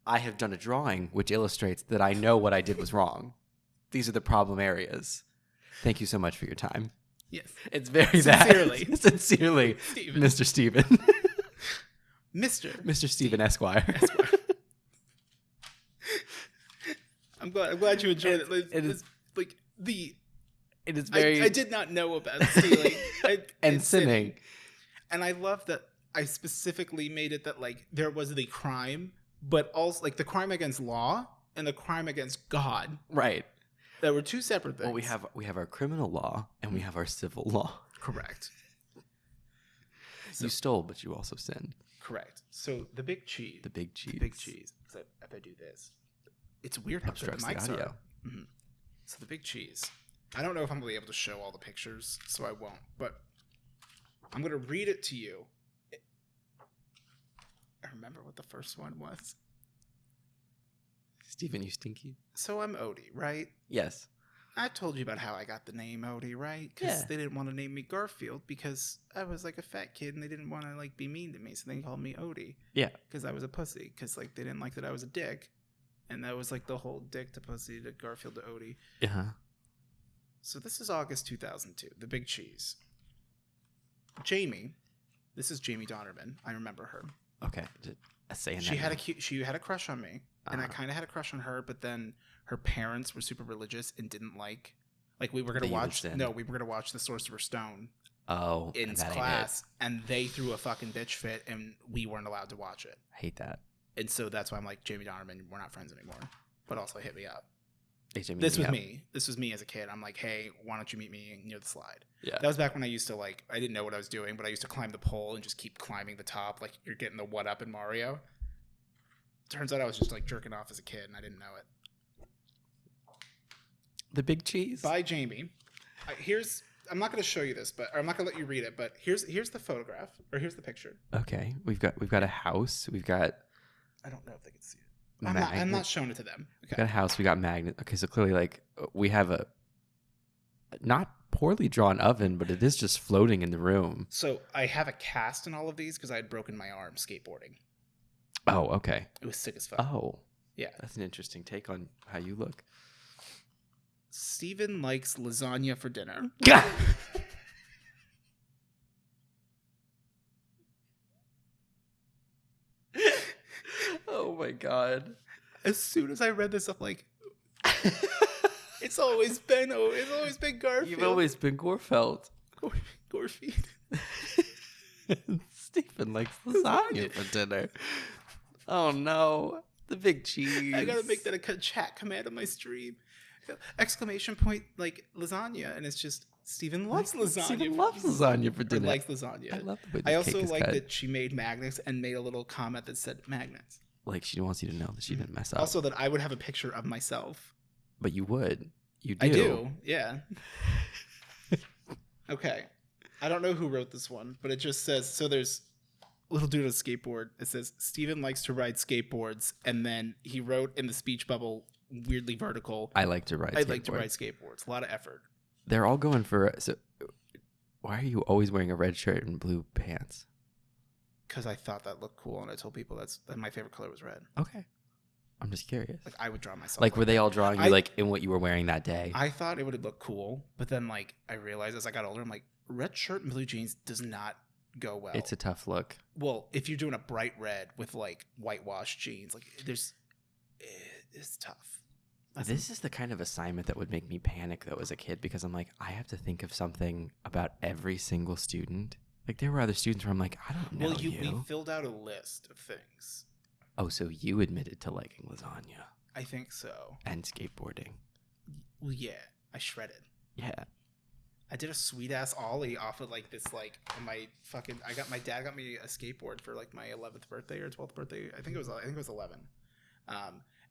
I have done a drawing which illustrates that I know what I did was wrong. These are the problem areas. Thank you so much for your time. Yes. It's very Sincerely. Sincerely, Steven. Mr. Steven. Mr. Steven Esquire. I'm glad you enjoyed it. It is very. I did not know about stealing and sinning, and I love that I specifically made it that like there was the crime, but also like the crime against law and the crime against God. Right. There were two separate things. Well, we have our criminal law and we have our civil law. Correct. You stole, but you also sinned. Correct. So the big cheese. The big cheese. The big cheese. So if I do this, it's weird how good the Obstructs the mics audio. are. Mhm. So the big cheese. I don't know if I'm going to be able to show all the pictures, so I won't. But I'm going to read it to you. I remember what the first one was. Steven, you stinky. So I'm Odie, right? Yes. I told you about how I got the name Odie, right? Because they didn't want to name me Garfield because I was like a fat kid and they didn't want to like be mean to me, so they called me Odie. Yeah. Because I was a pussy. Because like they didn't like that I was a dick, and that was like the whole dick to pussy to Garfield to Odie. Uh-huh. So this is August 2002. The big cheese. Jamie. This is Jamie Donnerman. I remember her. Okay. Just saying She had a crush on me, and I kind of had a crush on her. But then her parents were super religious and didn't like we were gonna watch. No, we were gonna watch The Sorcerer's Stone. Oh, in class, and they threw a fucking bitch fit, and we weren't allowed to watch it. I hate that. And so that's why I'm like, Jamie Donnerman, we're not friends anymore. But also hit me up. Hey, Jamie, This was me as a kid. I'm like, hey, why don't you meet me near the slide? Yeah. That was back when I used to I didn't know what I was doing, but I used to climb the pole and just keep climbing the top, like you're getting the what up in Mario. Turns out I was just like jerking off as a kid, and I didn't know it. The big cheese. By Jamie. I'm not going to show you this, or I'm not going to let you read it, but here's the photograph, or here's the picture. Okay, we've got a house. We've got. I don't know if they can see it. I'm not showing it to them. Okay. We got a house. We got magnet. Okay, so clearly, like, we have a not poorly drawn oven, but it is just floating in the room. So I have a cast in all of these because I had broken my arm skateboarding. Oh, okay. It was sick as fuck. Oh, yeah. That's an interesting take on how you look. Steven likes lasagna for dinner. Oh my god. As soon as I read this, I'm like, it's always been Garfield. You've always been Gorfeld. Gorfield. Stephen likes lasagna for dinner. Oh no. The big cheese. I gotta make that a chat command on my stream. Exclamation point, like lasagna, and it's just Steven loves lasagna. Steven loves lasagna for dinner. Likes lasagna. I love the way I also like that she made magnets and made a little comment that said magnets. Like she wants you to know that she didn't mess up. Also that I would have a picture of myself. But you would. You do. I do. Yeah. Okay. I don't know who wrote this one, but it just says, so there's little dude on a skateboard. It says Steven likes to ride skateboards, and then he wrote in the speech bubble, weirdly vertical, I like to ride skateboards. A lot of effort. They're all going for. So why are you always wearing a red shirt and blue pants? Because I thought that looked cool, and I told people that my favorite color was red. Okay. I'm just curious. Like I would draw myself. Like were they all drawing you like in what you were wearing that day? I thought it would look cool, but then like I realized as I got older, I'm like, red shirt and blue jeans does not go well. It's a tough look. Well, if you're doing a bright red with like whitewashed jeans, like it's tough. This is the kind of assignment that would make me panic though as a kid, because I'm like, I have to think of something about every single student. Like there were other students where I'm like, I don't know. Well, we filled out a list of things. Oh, so you admitted to liking lasagna. I think so. And skateboarding. Well, yeah. I shredded. Yeah. I did a sweet ass ollie off of like this my dad got me a skateboard for like my 11th birthday or 12th birthday. I think it was 11.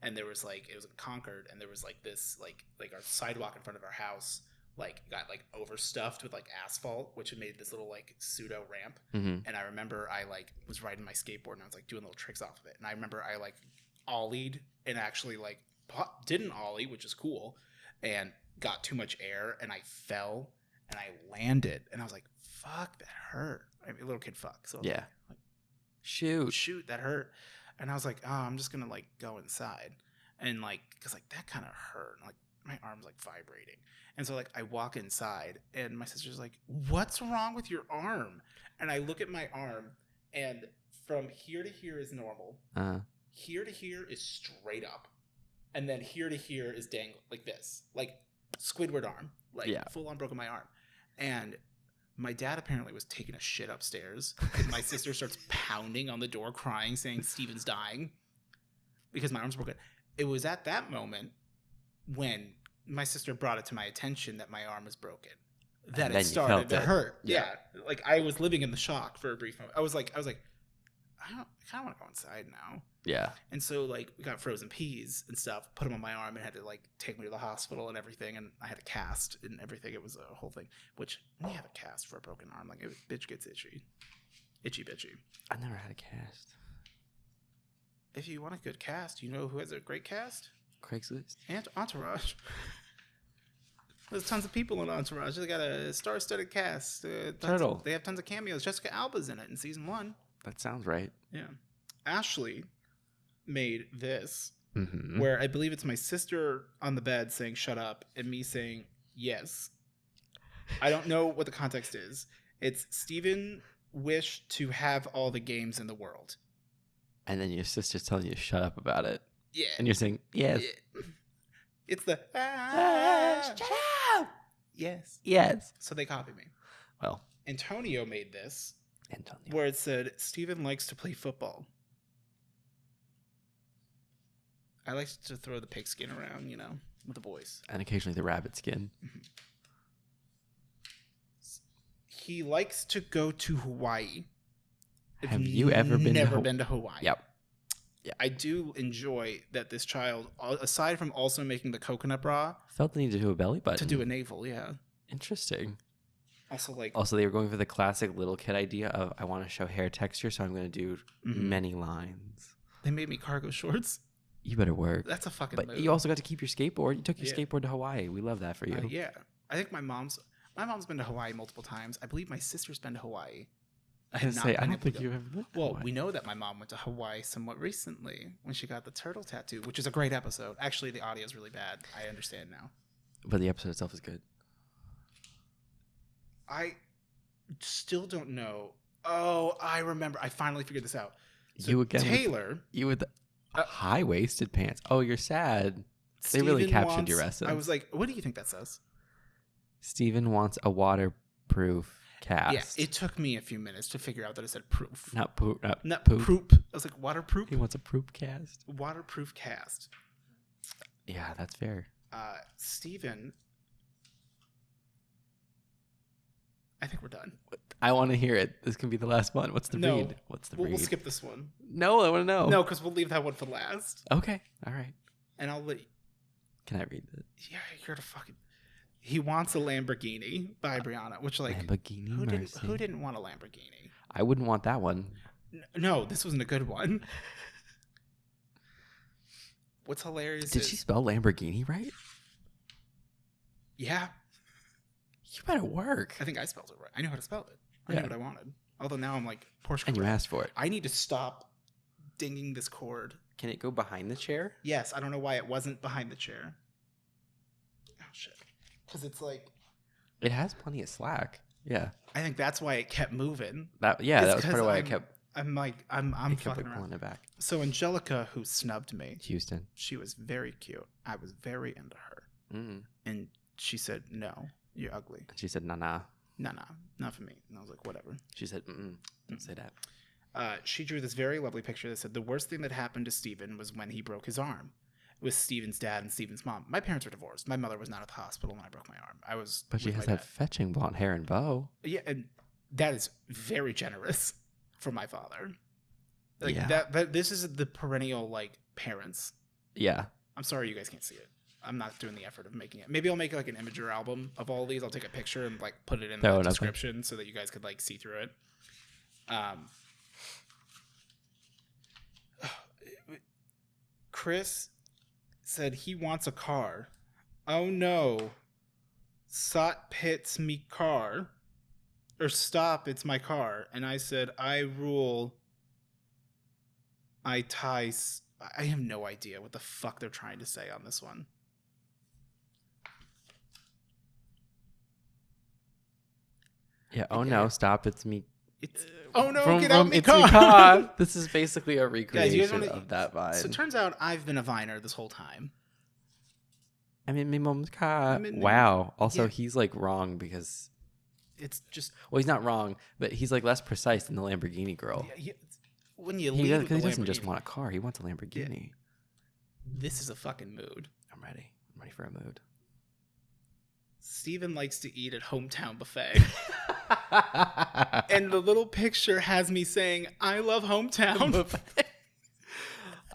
And there was like, it was in Concord, and there was like this like our sidewalk in front of our house like got like overstuffed with like asphalt, which had made this little like pseudo ramp. Mm-hmm. And I remember I like was riding my skateboard and I was like doing little tricks off of it. And I remember I like ollied and actually like didn't ollie, which is cool, and got too much air and I fell and I landed and I was like, fuck, that hurt. I mean, little kid fuck. So yeah. Like, shoot, that hurt. And I was like, oh, I'm just gonna like go inside and like, cause like that kind of hurt. Like my arm's like vibrating. And so like I walk inside and my sister's like, what's wrong with your arm? And I look at my arm and from here to here is normal. Here to here is straight up. And then here to here is dangled like this, like Squidward arm, like full on broken my arm. And my dad apparently was taking a shit upstairs. And my sister starts pounding on the door crying, saying Steven's dying because my arm's broken. It was at that moment when my sister brought it to my attention that my arm was broken, that it started to hurt. Yeah. Like I was living in the shock for a brief moment. I was like, I kind of want to go inside now. Yeah. And so, like, we got frozen peas and stuff, put them on my arm, and had to, like, take me to the hospital and everything. And I had a cast and everything. It was a whole thing. Which, when you have a cast for a broken arm, like, bitch gets itchy. Itchy bitchy. I never had a cast. If you want a good cast, you know who has a great cast? Craigslist. And Entourage. There's tons of people in Entourage. They got a star-studded cast. Turtle. They have tons of cameos. Jessica Alba's in it in season 1. That sounds right. Yeah. Ashley made this, Mm-hmm. where I believe it's my sister on the bed saying "shut up" and me saying "yes." I don't know what the context is. It's Steven wished to have all the games in the world. And then your sister's telling you to shut up about it. Yeah. And you're saying, yes. Yeah. It's the Shut up! yes. Yes. So they copy me. Well, Antonio made this, Antonio. where it said Steven likes to play football. I like to throw the pigskin around, you know, with the boys. And occasionally the rabbit skin. He likes to go to Hawaii. Have you ever been Never been to Hawaii. Yep. Yeah, I do enjoy that this child, aside from also making the coconut bra, Felt the need to do a belly button. to do a navel, yeah. Interesting. Also, they were going for the classic little kid idea of, I want to show hair texture, so I'm going to do many lines. They made me cargo shorts. You better work. That's a fucking But move. you also got to keep your skateboard. You took your Yeah. skateboard to Hawaii. We love that for you. Yeah. I think my mom's been to Hawaii multiple times. I believe my sister's been to Hawaii. I was not gonna say, I been don't able to think go. you've ever been to Well, Hawaii. we know that my mom went to Hawaii somewhat recently when she got the turtle tattoo, which is a great episode. Actually, the audio is really bad. I understand now. But the episode itself is good. I still don't know. Oh, I remember. I finally figured this out. So You again with- Taylor. You with the high-waisted pants. Oh, you're sad. They really Steven captured your wants- essence. I was like, what do you think that says? Steven wants a waterproof cast. Yeah, it took me a few minutes to figure out that it said proof. Not poop. Not poop. poop. I was like, waterproof? He wants a poop cast. Waterproof cast. Yeah, that's fair. Steven. I think we're done. I want to hear it. This can be the last one. What's the No. read? What's the read? We'll skip this one. No, I want to know. No, because we'll leave that one for last. Okay. All right. And I'll let Can I read it? yeah, you're the fucking. He wants a Lamborghini by Brianna, which like Lamborghini who Mercy. didn't want a Lamborghini? I wouldn't want that one. No, this wasn't a good one. What's hilarious Did is she spell Lamborghini right? yeah, You better work. I think I spelled it right. I knew how to spell it. I Yeah. knew what I wanted. Although now I'm like Porsche. And you correct. asked for it. I need to stop dinging this cord. Can it go behind the chair? Yes, I don't know why it wasn't behind the chair. Oh shit! Because it's like It has plenty of slack. Yeah. I think that's why it kept moving. That It's was part 'cause of why I'm it kept fucking pulling around. it back. So Angelica, who snubbed me, Houston. she was very cute. I was very into her, Mm. and she said, "No, you're ugly. And she said, nah. No, not for me." And I was like, "Whatever." She said, don't say that. She drew this very lovely picture that said, "The worst thing that happened to Steven was when he broke his arm with Steven's dad and Steven's mom. My parents were divorced. My mother was not at the hospital when I broke my arm. I was But she with has my that fetching blonde hair and bow. dad. Yeah, and that is very generous for my father. Like Yeah. that this is the perennial like parents. Yeah. I'm sorry you guys can't see it. I'm not doing the effort of making it. Maybe I'll make like an imager album of all of these. I'll take a picture and like put it in Throw the it up. description so that you guys could like see through it. Chris said he wants a car. Oh no. Sot pits me car. Or stop, it's my car. And I said, I rule. I have no idea what the fuck they're trying to say on this one. Yeah. Oh no, stop. It's me. It's oh no, get out me It's car. Me car. This is basically a Guys, recreation you guys wanna, of that vibe. So it turns out I've been a Viner this whole time. I'm in my mom's car. I'm in my- Wow. Also, Yeah. he's like wrong because, It's just well, he's not wrong, but he's like less precise than the Lamborghini girl. when you He leave doesn't, with the he doesn't just Lamborghini, want a car. He wants a Lamborghini. this is a fucking mood. I'm ready. I'm ready for a mood. Steven likes to eat at Hometown Buffet. And the little picture has me saying, I love hometown.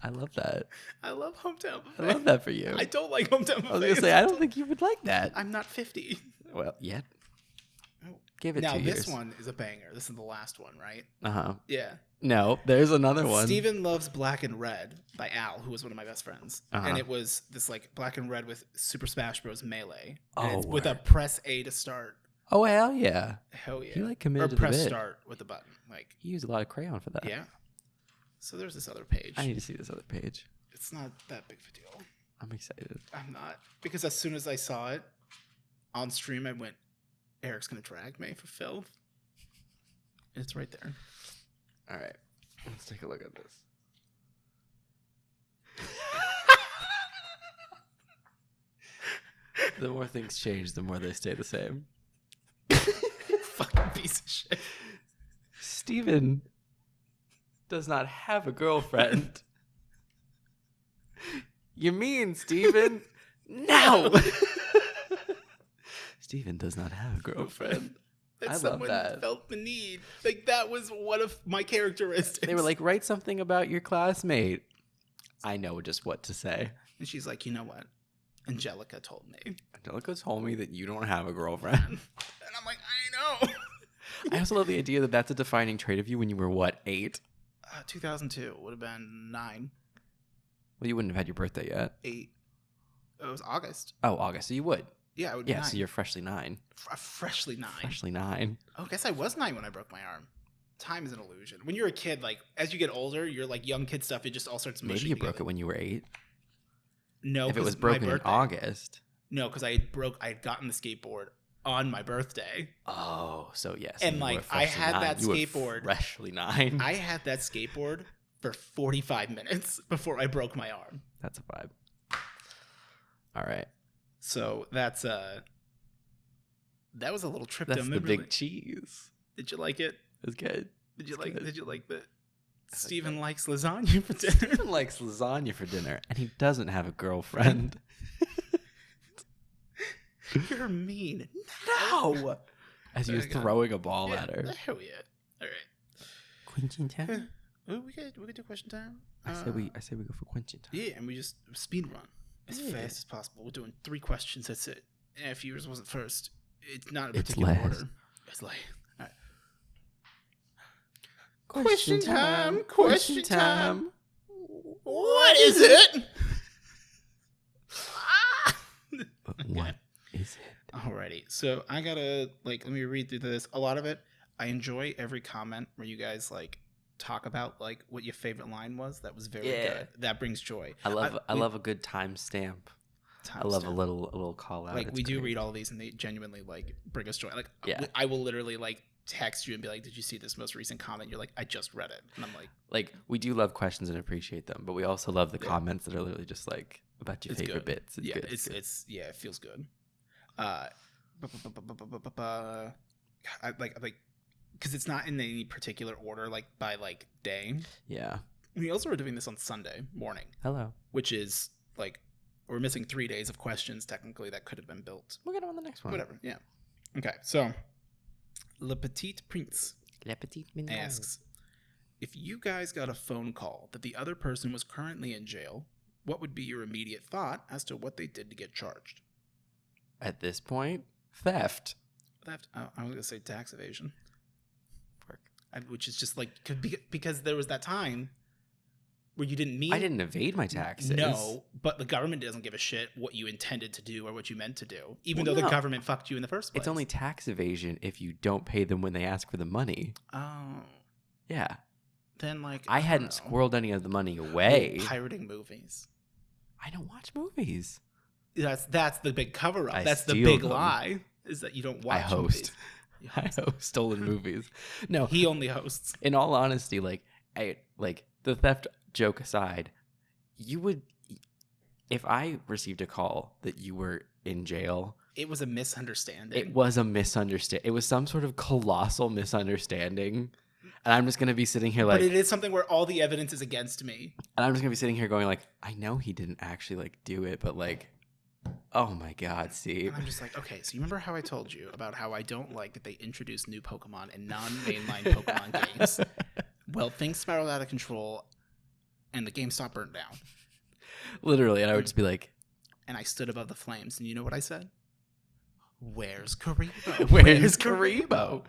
I love that. I love hometown. I love that for you. I don't like hometown. I was going to say, I don't think you would like that. I'm not 50. Well, yet. Give it now, 2 years. this one is a banger. This is the last one, right? Uh-huh. Yeah. No, there's another one. Steven Loves Black and Red by Al, who was one of my best friends. Uh-huh. And it was this like Black and Red with Super Smash Bros. Melee. Oh, And it's with a word. press A to start. Oh, hell yeah. Hell yeah. He like committed or to the press bit. start with the button. Like, He used a lot of crayon for that. yeah. So there's this other page. I need to see this other page. It's not that big of a deal. I'm excited. I'm not. Because as soon as I saw it on stream, I went, Eric's going to drag me for filth. It's right there. All right. Let's take a look at this. The more things change, the more they stay the same. Fucking piece of shit. Steven does not have a girlfriend. You mean, Steven? No! Steven does not have a girlfriend. That I love someone that. felt the need. Like, that was one of my characteristics. They were like, write something about your classmate. I know just what to say. And she's like, you know what? Angelica told me. Angelica told me that you don't have a girlfriend. And I'm like, I know. I also love the idea that that's a defining trait of you when you were, what, 8? 2002 would have been 9. Well, you wouldn't have had your birthday yet. 8. It was August. Oh, August. So you would. Yeah, I would be Yeah, 9. so you're freshly 9. Freshly 9. Freshly 9. Oh, I guess I was 9 when I broke my arm. Time is an illusion. When you're a kid, like, as you get older, you're like young kid stuff, it just all starts mushing Maybe you together. broke it when you were 8. No, If it 'cause was my broken in birthday. August. No, because I had gotten the skateboard on my birthday. Oh, so yes. And, you like, were I freshly had 9. that You were skateboard. freshly 9. I had that skateboard for 45 minutes before I broke my arm. That's a vibe. All right. So that's that was a little trip That's down the memory big lane. cheese. Did you like it? It was good. Did you It's like good. Did you like that? like Steven that. likes lasagna for dinner. Steven likes lasagna for dinner, and he doesn't have a girlfriend. You're mean. No! As he was There you go. throwing a ball Yeah, at her. hell yeah. All right. Quentin time? Oh, we could do question time. I say we go for Quentin time. Yeah, and we just speed run as Yeah. fast as possible. We're doing 3 questions. That's it. And if yours wasn't first, it's not a It's particular last. order. It's like, all right. Question time. Question time. What is it? But what is it? Alrighty, so I gotta let me read through this. A lot of it, I enjoy every comment where you guys talk about what your favorite line was. That was very Yeah. good. That brings joy. I love a good timestamp. I love a little call out. Like It's we do great. read all of these and they genuinely bring us joy. Like Yeah. I will literally text you and be like, "Did you see this most recent comment?" You're like, "I just read it," and I'm like, We do love questions and appreciate them, but we also love the Yeah. comments that are literally just about your It's favorite good. bits. It's "Yeah, good. it's yeah, it feels good." Because it's not in any particular order, by day. Yeah. We also are doing this on Sunday morning, Hello. which is we're missing 3 days of questions technically that could have been built. We'll get on the next one. Whatever, yeah. Okay, so Le Petit Prince Le Petit Mignon. asks, if you guys got a phone call that the other person was currently in jail, what would be your immediate thought as to what they did to get charged? At this point, theft. Theft? Oh, I was going to say tax evasion. Work. Which is just because there was that time where you didn't mean... I didn't evade my taxes. No, but the government doesn't give a shit what you intended to do or what you meant to do, even Well, though no. the government fucked you in the first place. It's only tax evasion if you don't pay them when they ask for the money. Oh, Yeah. then I hadn't squirreled any of the money away. Pirating movies. I don't watch movies. That's the big cover up. I That's the steal big them. lie, is that you don't watch I host. movies. I host stolen movies. No, He only hosts. in all honesty, the theft joke aside, you would, if I received a call that you were in jail, It was a misunderstanding. it was a misunderstanding. It was some sort of colossal misunderstanding. And I'm just going to be sitting here but it is something where all the evidence is against me. and I'm just going to be sitting here going I know he didn't actually do it, but Oh my God, Steve. And I'm just like, okay, so you remember how I told you about how I don't like that they introduce new Pokemon in non-mainline Pokemon games? Well, things spiraled out of control, and the GameStop burnt down. Literally, and I would just be like, and I stood above the flames, and you know what I said? Where's Karibo? Where's Karibo?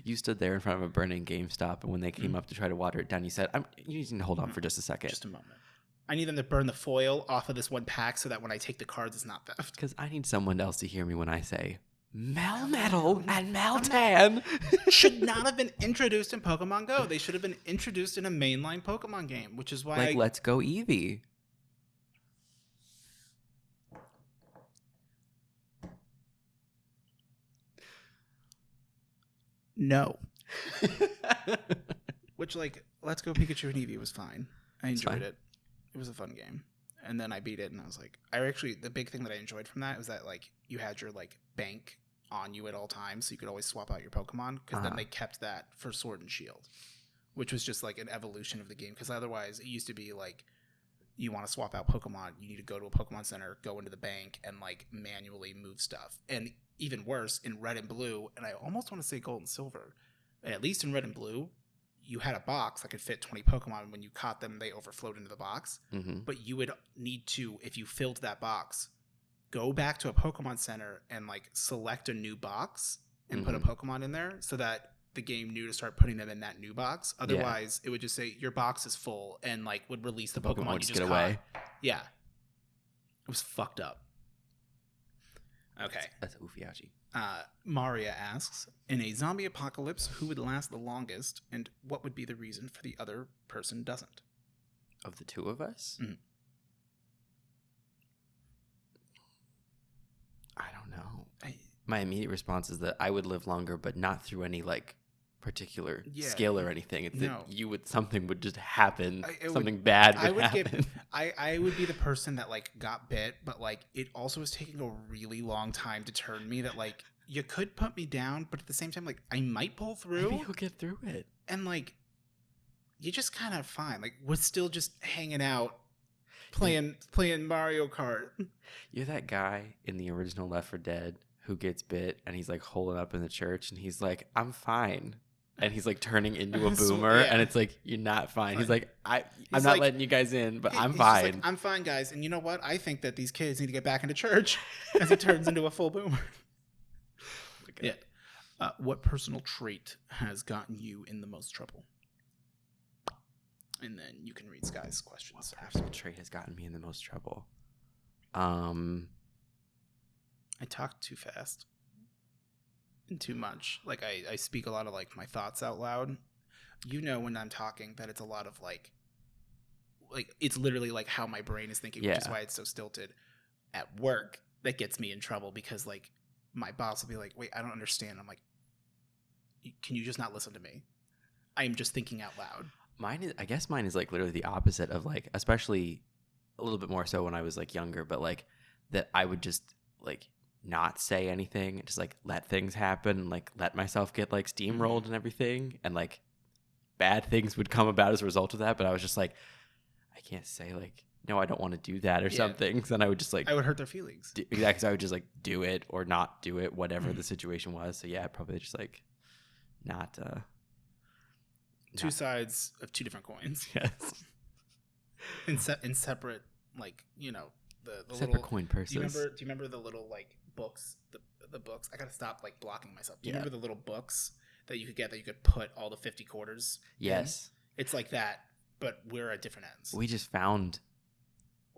You stood there in front of a burning GameStop, and when they came up to try to water it down, you said, you need to hold on for just a second. Just a moment. I need them to burn the foil off of this one pack so that when I take the cards, it's not theft. Because I need someone else to hear me when I say, Melmetal and Meltan should not have been introduced in Pokemon Go. They should have been introduced in a mainline Pokemon game, which is why Let's Go Eevee. No. Which, Let's Go Pikachu and Eevee was fine. I enjoyed it. It was a fun game. And then I beat it, and I was like, the big thing that I enjoyed from that was that, you had your, bank on you at all times, so you could always swap out your Pokemon, because then they kept that for Sword and Shield, which was just, an evolution of the game, because otherwise it used to be, you want to swap out Pokemon, you need to go to a Pokemon Center, go into the bank, and, manually move stuff. And even worse, in Red and Blue, and I almost want to say Gold and Silver, at least in Red and Blue, you had a box that could fit 20 Pokemon. When you caught them, they overflowed into the box. Mm-hmm. But you would need to, if you filled that box, go back to a Pokemon Center and select a new box and put a Pokemon in there so that the game knew to start putting them in that new box. Otherwise, it would just say your box is full and would release the Pokemon would you just get away. Yeah, it was fucked up. Okay, that's Ufiachi. Maria asks, in a zombie apocalypse, who would last the longest, and what would be the reason for the other person doesn't? Of the two of us? Mm-hmm. I don't know. My immediate response is that I would live longer, but not through any particular skill or anything. It's that something would just happen. Something bad would happen. I would be the person that got bit, but it also was taking a really long time to turn me. That you could put me down, but at the same time I might pull through. Maybe you'll get through it. And you just kind of fine. We're still just hanging out, playing Mario Kart. You're that guy in the original Left 4 Dead who gets bit and he's holding up in the church and he's like, I'm fine. And he's turning into a boomer and it's you're not fine. He's like, I'm not letting you guys in, but I'm fine. I'm fine, guys. And you know what? I think that these kids need to get back into church as he turns into a full boomer. Okay. Yeah. What personal trait has gotten you in the most trouble? And then you can read Sky's questions. What personal trait has gotten me in the most trouble? I talk too fast and too much. I speak a lot of my thoughts out loud. You know when I'm talking that it's a lot of it's literally how my brain is thinking, which is why it's so stilted. At work, that gets me in trouble because my boss will be like, wait, I don't understand. I'm like, can you just not listen to me? I am just thinking out loud. I guess mine is literally the opposite of especially a little bit more so when I was younger, but that I would just not say anything, just let things happen, and let myself get steamrolled and everything, and bad things would come about as a result of that. But I was just I can't say no, I don't want to do that or something. So then I would just I would hurt their feelings. Exactly. So I would just do it or not do it, whatever the situation was. So yeah, probably just not. Two sides of two different coins. Yes. in separate the separate little coin purses. Do you remember the little books? The books. I gotta stop blocking myself. Do you remember the little books that you could get that you could put all the 50 quarters? Yes. In? It's like that, but we're at different ends. We just found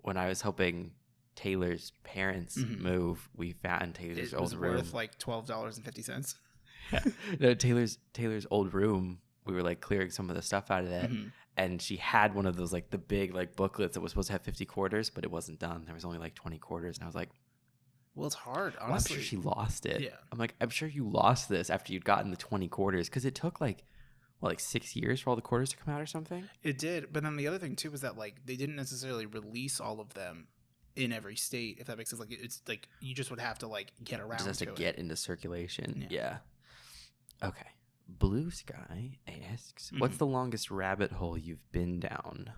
when I was helping Taylor's parents move, we found Taylor's old room. It was worth $12.50. Yeah. No, Taylor's old room. We were clearing some of the stuff out of that. Mm-hmm. And she had one of those the big booklets that was supposed to have 50 quarters, but it wasn't done. There was only 20 quarters. And I was like, well, it's hard, honestly. Well, I'm sure she lost it. Yeah. I'm sure you lost this after you'd gotten the 20 quarters, because it took 6 years for all the quarters to come out or something? It did. But then the other thing too was that they didn't necessarily release all of them in every state, if that makes sense. It's you just would have to get around to it. Just have to get into circulation. Yeah. Okay. Blue Sky asks, what's the longest rabbit hole you've been down?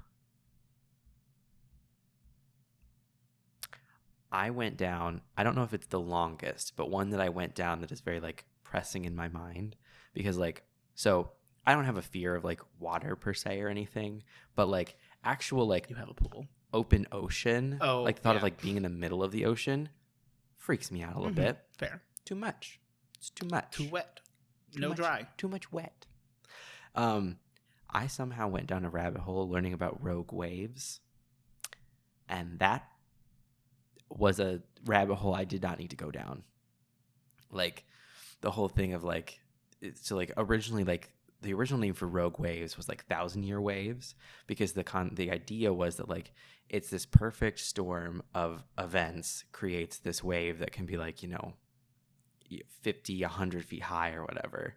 I went down, I don't know if it's the longest, but one that I went down that is very like pressing in my mind because like, so I don't have a fear of like water per se or anything, but like actual like You have a pool. open ocean, Oh, like the thought of yeah. like being in the middle of the ocean freaks me out a little bit. Fair. Too much. It's too much. Too wet. Too No much- dry. Too much wet. I somehow went down a rabbit hole learning about rogue waves, and that was a rabbit hole I did not need to go down. Like the whole thing of like, so like originally like the original name for rogue waves was like 1,000-year waves because the idea was that like it's this perfect storm of events creates this wave that can be like, you know, 50, 100 feet high or whatever.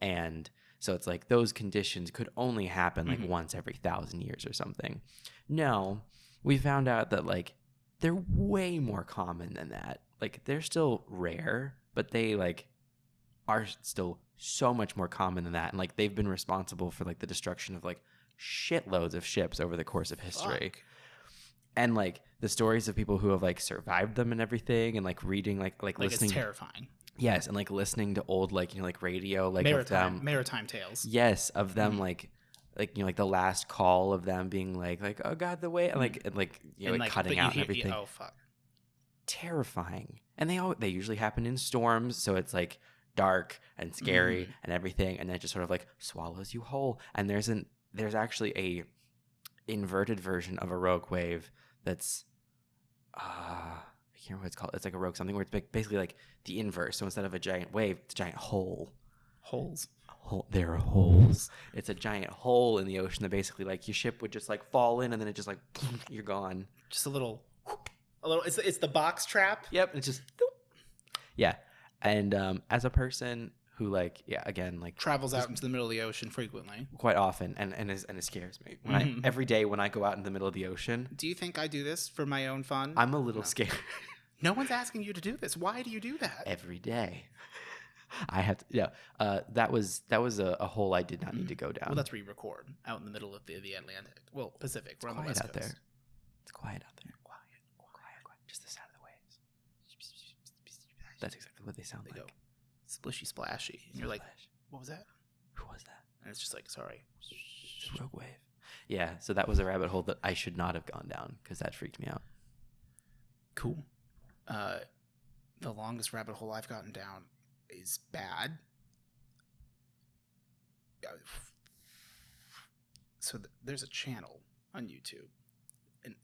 And so it's like those conditions could only happen like once every 1,000 years or something. No, we found out that like they're way more common than that. Like they're still rare, but they like are still so much more common than that. And like they've been responsible for like the destruction of like shitloads of ships over the course of history. Fuck. And like the stories of people who have like survived them and everything, and like reading like listening. It's terrifying. Yes, and like listening to old like, you know, like radio like of them. Maritime tales. Yes, of them like you know, like the last call of them being like oh god, the way and like you know, like cutting out and everything. Oh fuck. Terrifying. And they usually happen in storms, so it's like dark and scary and everything, and then it just sort of like swallows you whole. And there's actually a inverted version of a rogue wave that's I can't remember what it's called. It's like a rogue something where it's basically like the inverse. So instead of a giant wave, it's a giant hole. Holes. There are holes. It's a giant hole in the ocean that basically like your ship would just like fall in, and then it just like you're gone. Just a little. It's the box trap. Yep. And it's just yeah. And as a person who like again like Travels out into the middle of the ocean frequently. quite often, and it scares me when every day when I go out in the middle of the ocean. Do you think I do this for my own fun? I'm a little scared. No one's asking you to do this. Why do you do that? Every day. I have to. Yeah. That was a hole I did not need to go down. Well, that's where you record out in the middle of the Atlantic. Well, Pacific. We're on the quiet West out Coast. there. It's quiet out there. Quiet. Just the sound of the waves. That's exactly what they sound They like. go splishy splashy, and you're like, Splash. "What was that?" Who was that? And it's just like, "Sorry." Just rogue wave. Yeah. So that was a rabbit hole that I should not have gone down because that freaked me out. Cool. The longest rabbit hole I've gotten down is bad. So there's a channel on YouTube, and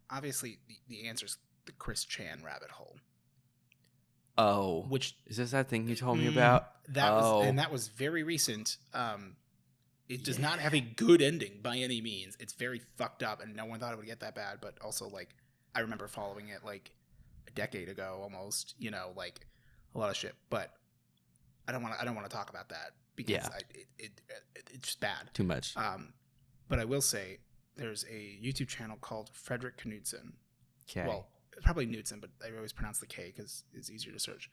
obviously the answer is the Chris Chan rabbit hole. Oh, Which is this that thing you told me about? That was very recent. It does not have a good ending by any means. It's very fucked up, and no one thought it would get that bad. But also, like, I remember following it like a decade ago, almost. You know, like a lot of shit. But I don't want to talk about that because it's just bad. Too much. But I will say there's a YouTube channel called Frederick Knudsen. Okay. Well, probably Knudsen, but I always pronounce the K because it's easier to search.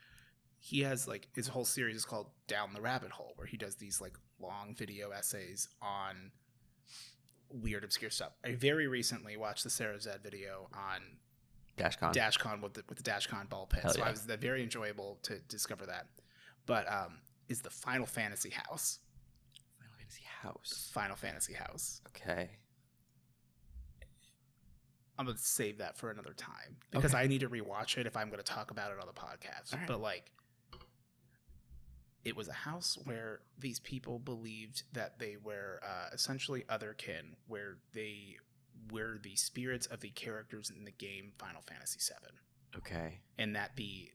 He has like his whole series is called Down the Rabbit Hole, where he does these like long video essays on weird, obscure stuff. I very recently watched the Sarah Zed video on DashCon with the DashCon ball pit. So I was very enjoyable to discover that. But is the Final Fantasy House. Final Fantasy House. Okay. I'm going to save that for another time because I need to rewatch it if I'm going to talk about it on the podcast. Right. But like, it was a house where these people believed that they were essentially otherkin, where they were the spirits of the characters in the game Final Fantasy VII. Okay. And that the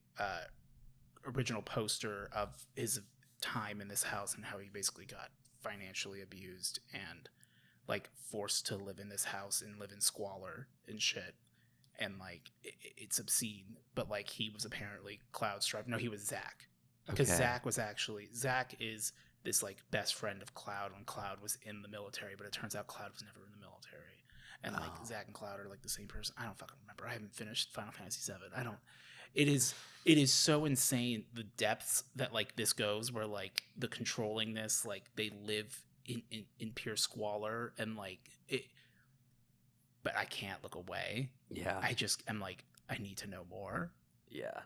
original poster of his time in this house and how he basically got financially abused and like forced to live in this house and live in squalor and shit, and like it's obscene. But like he was apparently Cloud's driver. No, he was Zack, because Zack is this like best friend of Cloud when Cloud was in the military, but it turns out Cloud was never in the military, and like Zack and Cloud are like the same person. I don't fucking remember. I haven't finished Final Fantasy VII. It is so insane the depths that like this goes, where like the controllingness, like they live in pure squalor and like it, but I can't look away. Yeah. I'm like, I need to know more. Yeah.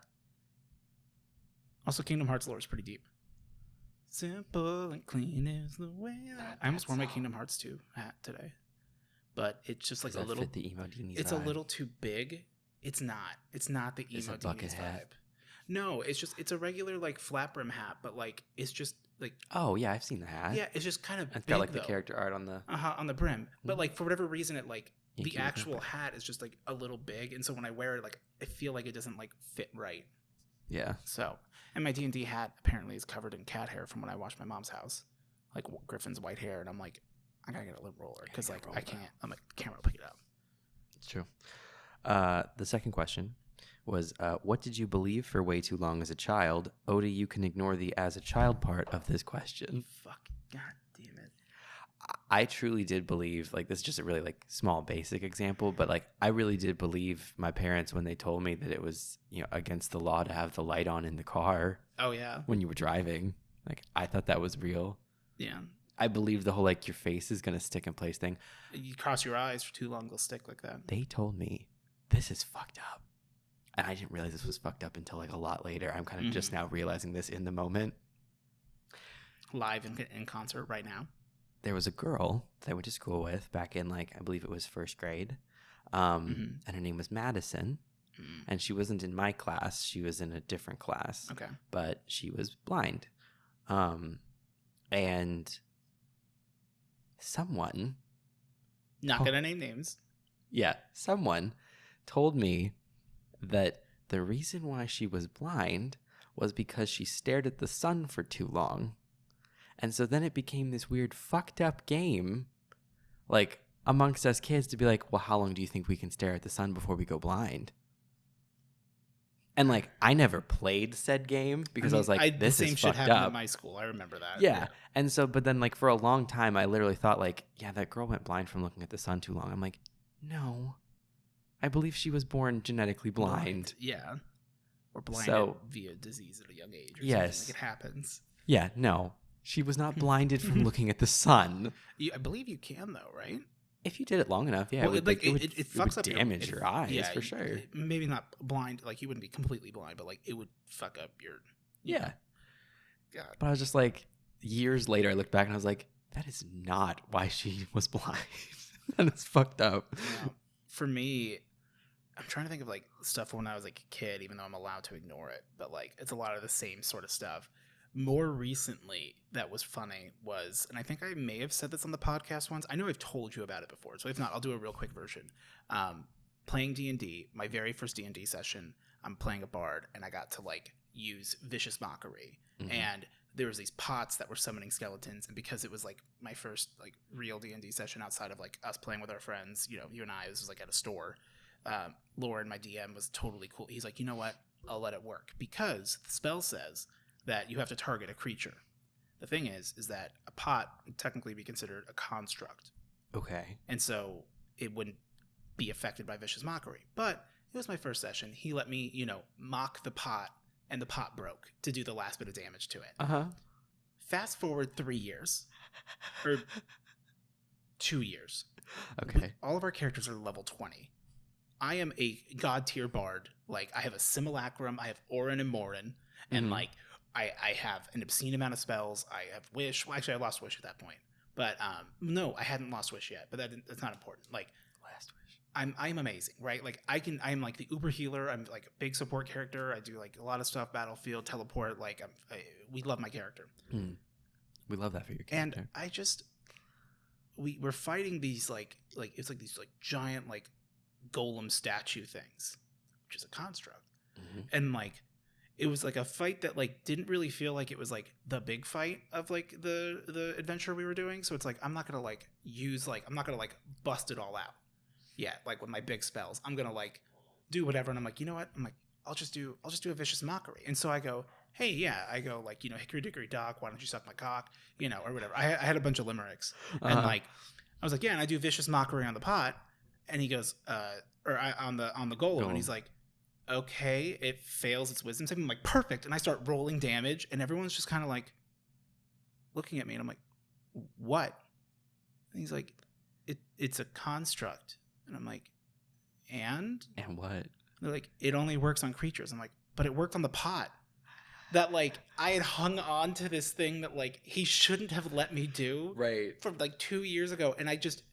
Also, Kingdom Hearts lore is pretty deep. Simple and clean is the way. I almost wore my Kingdom Hearts 2 hat today, but it's just like Does a that little. fit the emo Dini's It's vibe? a little too big. It's not. It's not the It's emo a bucket Dini's hat. vibe. No, it's a regular like flat brim hat, but like it's just like Oh yeah, I've seen the hat. yeah, it's just kind of It's big got like though. the character art on the On the brim, but like for whatever reason, it like Yankee the actual Doodle. hat is just like a little big, and so when I wear it, like I feel like it doesn't like fit right. Yeah. So, and my D&D hat apparently is covered in cat hair from when I washed my mom's house, like Griffin's white hair, and I'm like, I gotta get a lint roller because like I can't. I'm like, the camera will pick it up. It's true. The second question was, what did you believe for way too long as a child? Odie, you can ignore the as a child part of this question. Fuck, god damn it. I truly did believe, like, this is just a really like small basic example, but like I really did believe my parents when they told me that it was, you know, against the law to have the light on in the car Oh yeah, when you were driving. Like I thought that was real. yeah. I believed the whole like your face is gonna stick in place thing. You cross your eyes for too long, they'll stick like that. They told me this is fucked up. And I didn't realize this was fucked up until like a lot later. I'm kind of just now realizing this in the moment. Live in concert right now. There was a girl that I went to school with back in like, I believe it was first grade. And her name was Madison. And she wasn't in my class. She was in a different class. Okay. But she was blind. And someone... Not gonna name names. Yeah, someone told me that the reason why she was blind was because she stared at the sun for too long. And so then it became this weird fucked up game, like, amongst us kids to be like, well, how long do you think we can stare at the sun before we go blind? And, like, I never played said game because I was like, this the same is shit fucked happened up. in my school. I remember that. Yeah. And so, but then, like, for a long time, I literally thought, like, yeah, that girl went blind from looking at the sun too long. I'm like, no. I believe she was born genetically blind. Yeah. Or blind via disease at a young age. Or yes. Something. Like it happens. Yeah, no. She was not blinded from looking at the sun. I believe you can, though, right? If you did it long enough, yeah. Well, it fucks up damage your eyes, for sure. Maybe not blind. Like, you wouldn't be completely blind, but, like, it would fuck up your... Yeah. God. But I was just like, years later, I looked back and I was like, that is not why she was blind. That is fucked up. Yeah. For me... I'm trying to think of like stuff when I was like a kid, even though I'm allowed to ignore it. But like, it's a lot of the same sort of stuff. More recently, that was funny was, and I think I may have said this on the podcast once. I know I've told you about it before, so if not, I'll do a real quick version. Playing D&D, my very first D&D session, I'm playing a bard, and I got to like use Vicious Mockery, and there was these pots that were summoning skeletons, and because it was like my first like real D&D session outside of like us playing with our friends, you know, you and I, this was like at a store. Lauren, my DM, was totally cool. He's like, you know what? I'll let it work because the spell says that you have to target a creature. The thing is that a pot would technically be considered a construct. Okay. And so it wouldn't be affected by Vicious Mockery. But it was my first session. He let me, you know, mock the pot, and the pot broke to do the last bit of damage to it. Uh-huh. Fast forward 3 years. Or 2 years. Okay. All of our characters are level 20. I am a god tier bard. Like, I have a simulacrum, I have Orin and Morin, and like I have an obscene amount of spells. I have wish. Well, actually, I lost wish at that point, but no, I hadn't lost wish yet. But that's not important. Like, Last wish. I'm amazing, right? Like I'm like the uber healer. I'm like a big support character. I do like a lot of stuff, battlefield, teleport. Like we love my character. We love that for your character. And I just we're fighting these like it's like these like giant like golem statue things, which is a construct. And like it was like a fight that like didn't really feel like it was like the big fight of like the adventure we were doing. So it's like I'm not gonna bust it all out. Yeah, like with my big spells, I'm gonna like do whatever. And I'm like, you know what? I'm like, I'll just do a Vicious Mockery. And so I go, hey, yeah, I go like, you know, hickory dickory dock, why don't you suck my cock, you know, or whatever. I had a bunch of limericks, and like I was like, yeah, and I do Vicious Mockery on the pot, and he goes, on the golem, and he's like, okay, it fails its wisdom saving. I'm like, perfect, and I start rolling damage, and everyone's just kind of like looking at me, and I'm like, what? And he's like, it's a construct, and I'm like, and what? They're like, it only works on creatures. I'm like, but it worked on the pot. That like I had hung on to this thing that like he shouldn't have let me do from like 2 years ago, and I just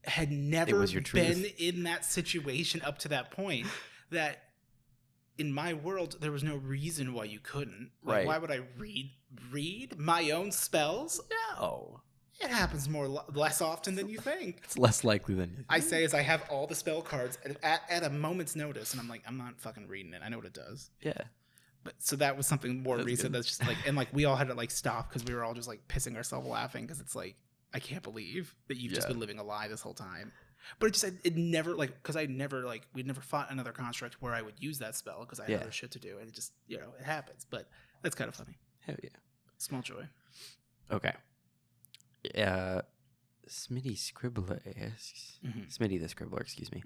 had never been in that situation up to that point. That in my world there was no reason why you couldn't. Like, why would I read my own spells? No. It happens less often than you think. It's less likely than you think. I say as I have all the spell cards at a moment's notice, and I'm like, I'm not fucking reading it. I know what it does. Yeah. But so that was something more recent. That's just like, and like we all had to like stop because we were all just like pissing ourselves laughing because it's like, I can't believe that you've just been living a lie this whole time. But it never like, because we'd never fought another construct where I would use that spell because I had other shit to do, and it just, it happens. But that's kind of funny. Hell yeah. Small joy. Okay. Smitty Scribbler asks, Smitty the Scribbler, excuse me.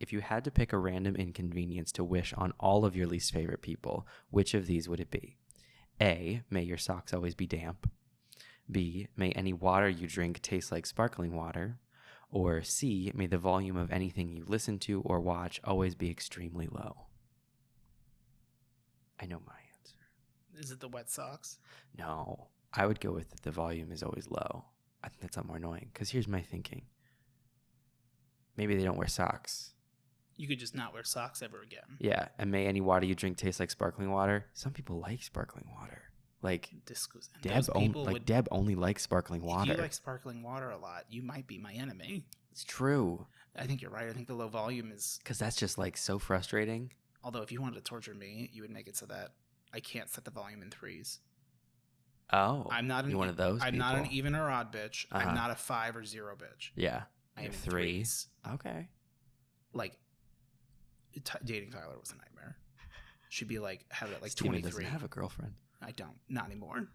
If you had to pick a random inconvenience to wish on all of your least favorite people, which of these would it be? A, may your socks always be damp. B, may any water you drink taste like sparkling water. Or C, may the volume of anything you listen to or watch always be extremely low. I know my answer. Is it the wet socks? No, I would go with the volume is always low. I think that's a lot more annoying, because here's my thinking. Maybe they don't wear socks. You could just not wear socks ever again. Yeah, and may any water you drink taste like sparkling water. Some people like sparkling water. Like, Deb only likes sparkling water. If you like sparkling water a lot, you might be my enemy. It's true. I think you're right. I think the low volume is... Because that's just like so frustrating. Although if you wanted to torture me, you would make it so that I can't set the volume in 3s. Oh, I'm not one of those. I'm people. not an even or odd bitch. I'm not a 5 or 0 bitch. Yeah, I am 3s. Okay. Like, dating Tyler was a nightmare. She'd be like, have it like Steven 23. Doesn't have a girlfriend. I don't. Not anymore.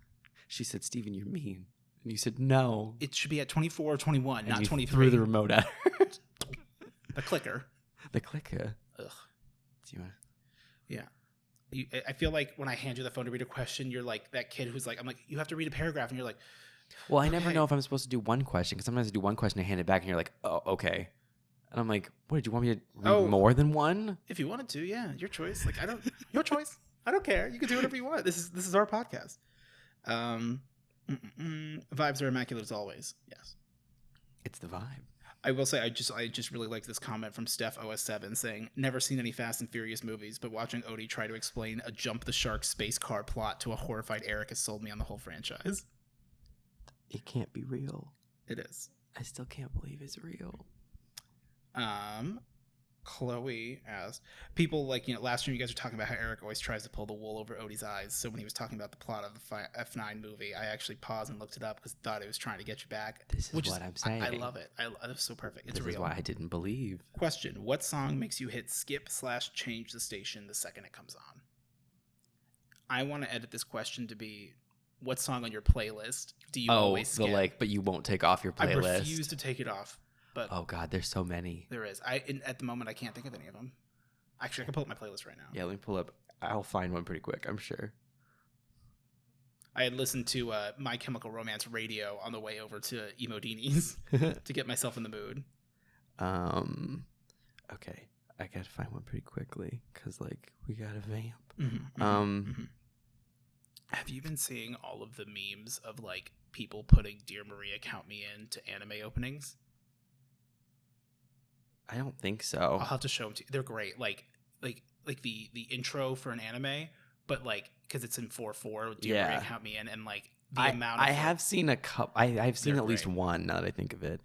She said, "Steven, you're mean," and you said, "No." It should be at 24 or 21, and not you 23. Threw the remote at her. The clicker. The clicker. Ugh. Do you want? Yeah. I feel like when I hand you the phone to read a question, you're like that kid who's like, I'm like, you have to read a paragraph, and you're like, well, I never know if I'm supposed to do one question, because sometimes I do one question, I hand it back, and you're like, oh, okay. And I'm like, what, did you want me to read more than one? If you wanted to, yeah, your choice. Like, your choice. I don't care. You can do whatever you want. This is our podcast. Vibes are immaculate as always. Yes. It's the vibe. I will say I just really like this comment from Steph OS7 saying, never seen any Fast and Furious movies, but watching Odie try to explain a jump the shark space car plot to a horrified Eric has sold me on the whole franchise. It can't be real. It is. I still can't believe it's real. Chloe asked, people like, last year you guys were talking about how Eric always tries to pull the wool over Odie's eyes. So when he was talking about the plot of the F9 movie, I actually paused and looked it up because I thought it was trying to get you back. This is what I'm saying. I love it. It's so perfect. It's this real. Is why I didn't believe. Question: what song makes you hit skip/change the station the second it comes on? I want to edit this question to be, what song on your playlist do you always skip? But you won't take off your playlist. I refuse to take it off. But oh God, there's so many. There is. At the moment I can't think of any of them. Actually, I can pull up my playlist right now. Yeah, let me pull up. I'll find one pretty quick, I'm sure. I had listened to My Chemical Romance radio on the way over to Emodini's to get myself in the mood. Okay, I gotta find one pretty quickly because we gotta vamp. Have you been seeing all of the memes of people putting "Dear Maria, Count Me In" to anime openings? I don't think so. I'll have to show them to you. They're great. Like the intro for an anime, but because it's in 4/4. Dear Maria, Count Me In, and the amount. I have seen a couple. I've seen at least one. Now that I think of it.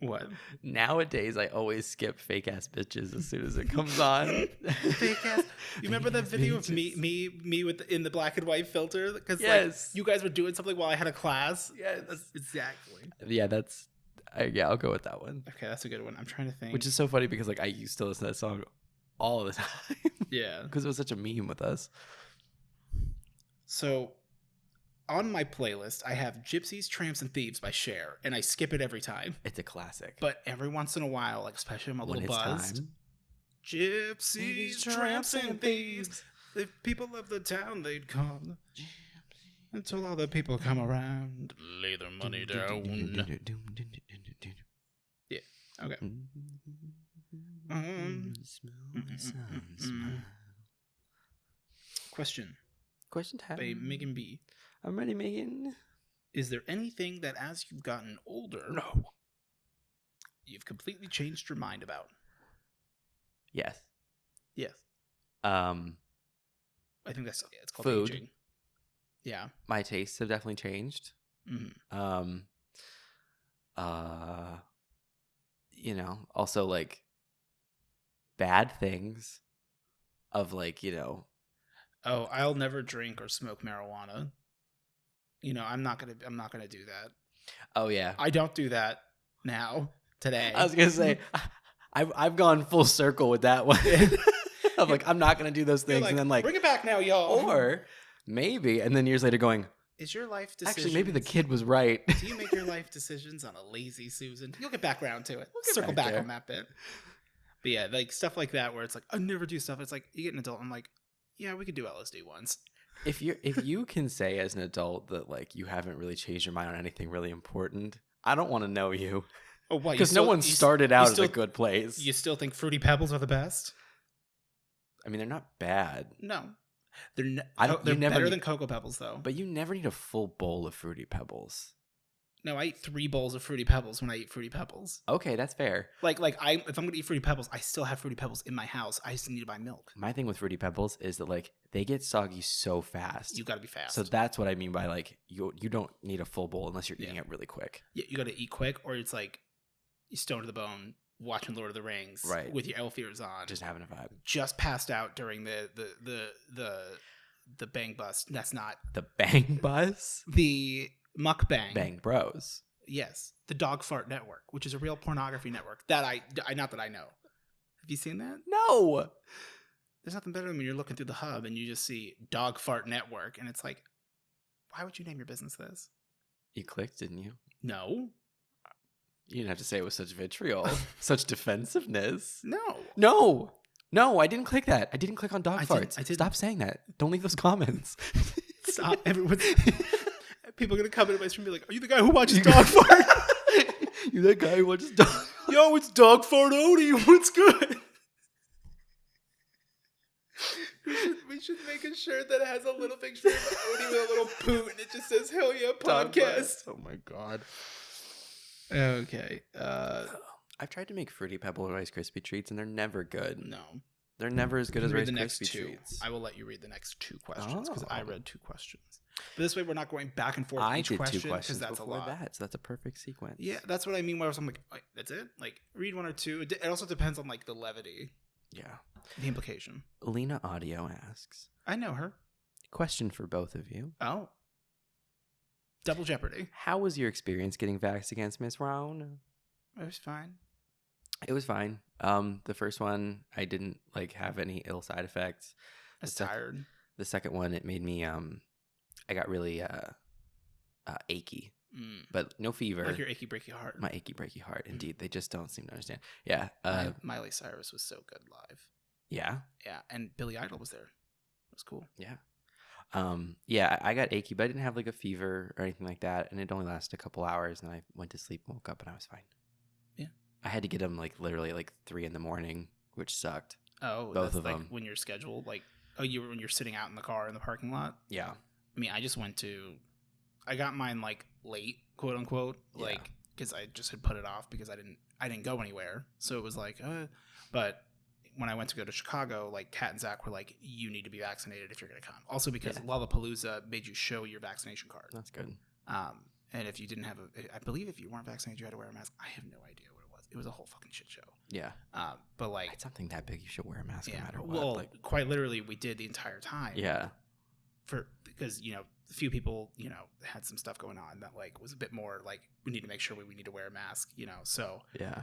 What? Nowadays, I always skip Fake Ass Bitches as soon as it comes on. Fake ass. You remember that video of me in the black and white filter? Because you guys were doing something while I had a class. Yes, exactly. Yeah, I'll go with that one. Okay, that's a good one. I'm trying to think. Which is so funny because I used to listen to that song all the time. Yeah, because it was such a meme with us. So, on my playlist, I have Gypsies, Tramps, and Thieves by Cher, and I skip it every time. It's a classic. But every once in a while, especially when I'm a little buzzed, Gypsies, Tramps, and Thieves, the people of the town, they'd come until all the people come around, lay their money down. Yeah, Okay. Question time. by Megan B. I'm ready, Megan. Is there anything that as you've gotten older, you've completely changed your mind about? Yes. Yes. I think that's it's called food. aging. Yeah. My tastes have definitely changed. Mm-hmm. You know, also like bad things of like, you know. Oh, I'll never drink or smoke marijuana. You know, I'm not gonna do that. Oh yeah. I don't do that now, today. I was gonna say I've gone full circle with that one. I'm like, I'm not gonna do those things, like, and then like bring it back now, y'all. Or maybe, and then years later going, is your life decisions... Actually, maybe the kid was right. Do you make your life decisions on a lazy Susan? You'll get back around to it. We'll circle back on that bit. But yeah, like stuff like that where it's like, I never do stuff. It's like, you get an adult, I'm like, yeah, we could do LSD once. If you can say as an adult that like you haven't really changed your mind on anything really important, I don't want to know you. Oh, what? Because no one started out at a good place. You still think Fruity Pebbles are the best? I mean, they're not bad. No. They're they're better than Cocoa Pebbles, though. But you never need a full bowl of Fruity Pebbles. No, I eat 3 bowls of Fruity Pebbles when I eat Fruity Pebbles. Okay, that's fair. If I'm going to eat Fruity Pebbles, I still have Fruity Pebbles in my house. I just need to buy milk. My thing with Fruity Pebbles is that like they get soggy so fast. You got to be fast. So that's what I mean by like you don't need a full bowl unless you're eating it really quick. Yeah, you got to eat quick, or it's like you stoned to the bone watching Lord of the Rings with your elf ears on, just having a vibe. Just passed out during the bang bus. That's not the bang bus. The mukbang. Bang Bros. Yes, the Dog Fart Network, which is a real pornography network that I not that I know. Have you seen that? No. There's nothing better than when you're looking through the hub and you just see Dog Fart Network, and it's like, why would you name your business this? You clicked, didn't you? No. You didn't have to say it with such vitriol, such defensiveness. No, I didn't click that. I didn't click on dog farts. I didn't. Stop saying that. Don't leave those comments. Stop. People are going to come into my stream and be like, are you the guy who watches Dog Fart? You that guy who watches Dog Yo, it's Dog Fart Odie. What's good? We should make a shirt that has a little picture of Odie with a little poot and it just says, hell yeah, podcast. Oh my God. Okay. I've tried to make Fruity Pebble Rice Krispie treats and they're never good. No. They're never as good as Rice Krispie treats. I will let you read the next 2 questions because I read 2 questions. But this way we're not going back and forth each question because that's a lot. So that's a perfect sequence. Yeah, that's what I mean. Where I'm like, that's it? Like, read 1 or 2. It also depends on like the levity. Yeah. The implication. Lena Audio asks. I know her. Question for both of you. Oh. Double jeopardy. How was your experience getting vaxxed against Miss Round? It was fine. It was fine. The first one, I didn't like have any ill side effects. I was tired. The second one, it made me I got really achy, but no fever. Like your achy breaky heart. My achy breaky heart, indeed. They just don't seem to understand. Yeah. Miley Cyrus was so good live. Yeah. Yeah, and Billy Idol was there. It was cool. Yeah. Yeah, I got achy, but I didn't have like a fever or anything like that, and it only lasted a couple hours, and I went to sleep, woke up, and I was fine. Yeah. I had to get them like literally like 3 a.m, which sucked. Oh, both of like them. When you're scheduled, like when you're sitting out in the car in the parking lot. Yeah. I mean, I got mine like late, quote unquote, like because I just had put it off because I didn't go anywhere, so it was like, but. When I went to go to Chicago, like Kat and Zach were like, you need to be vaccinated if you're going to come. Also because Lollapalooza made you show your vaccination card. That's good. And if you didn't have I believe if you weren't vaccinated, you had to wear a mask. I have no idea what it was. It was a whole fucking shit show. Yeah. But like. It's something that big, you should wear a mask no matter what. Well, like, quite literally, we did the entire time. Yeah. Because, a few people, had some stuff going on that like was a bit more like, we need to make sure we need to wear a mask, so. Yeah.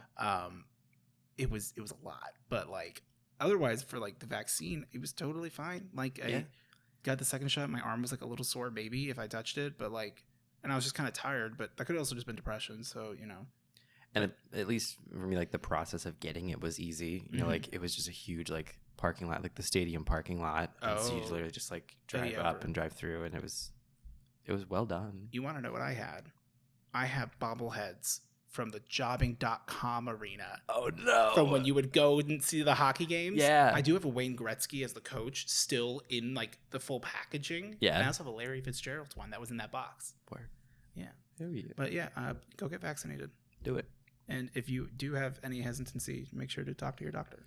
It was a lot, but like otherwise for like the vaccine, it was totally fine. Like I got the second shot, my arm was like a little sore maybe if I touched it, but like, and I was just kind of tired, but that could also just been depression. So, And at least for me, like the process of getting it was easy. You know, like it was just a huge like parking lot, like the stadium parking lot. And so you literally just like drive up and drive through, and it was well done. You want to know what I had? I have bobbleheads from the jobbing.com arena. Oh no! From when you would go and see the hockey games. Yeah. I do have a Wayne Gretzky as the coach still in like the full packaging. Yeah. And I also have a Larry Fitzgerald's one that was in that box. Word. Yeah. Who are you? But yeah, go get vaccinated. Do it. And if you do have any hesitancy, make sure to talk to your doctor.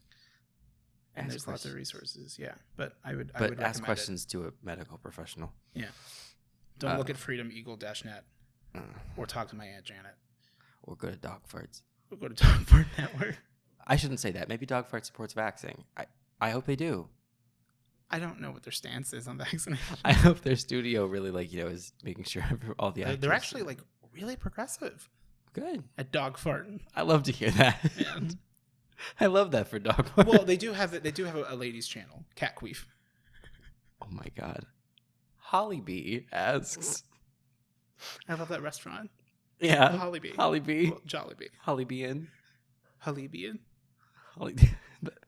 And Ask there's lots of resources. Yeah. But I would ask recommend questions to a medical professional. Yeah. Don't look at freedomeagle.net or talk to my Aunt Janet. Or go to Dog Farts. Or go to Dog Fart Network. I shouldn't say that. Maybe Dog Fart supports vaxxing. I hope they do. I don't know what their stance is on vaccination. I hope their studio really is making sure all the actors. They're actually like really progressive. Good. At dog farting. I love to hear that. Yeah. I love that for Dog Fart. Well, they do have a ladies channel, Cat Queef. Oh my god. Holly B asks. I love that restaurant. Yeah. Holly B. Holly B. Well, Jolly B. Holly B Inn. Holly B Inn. Holly.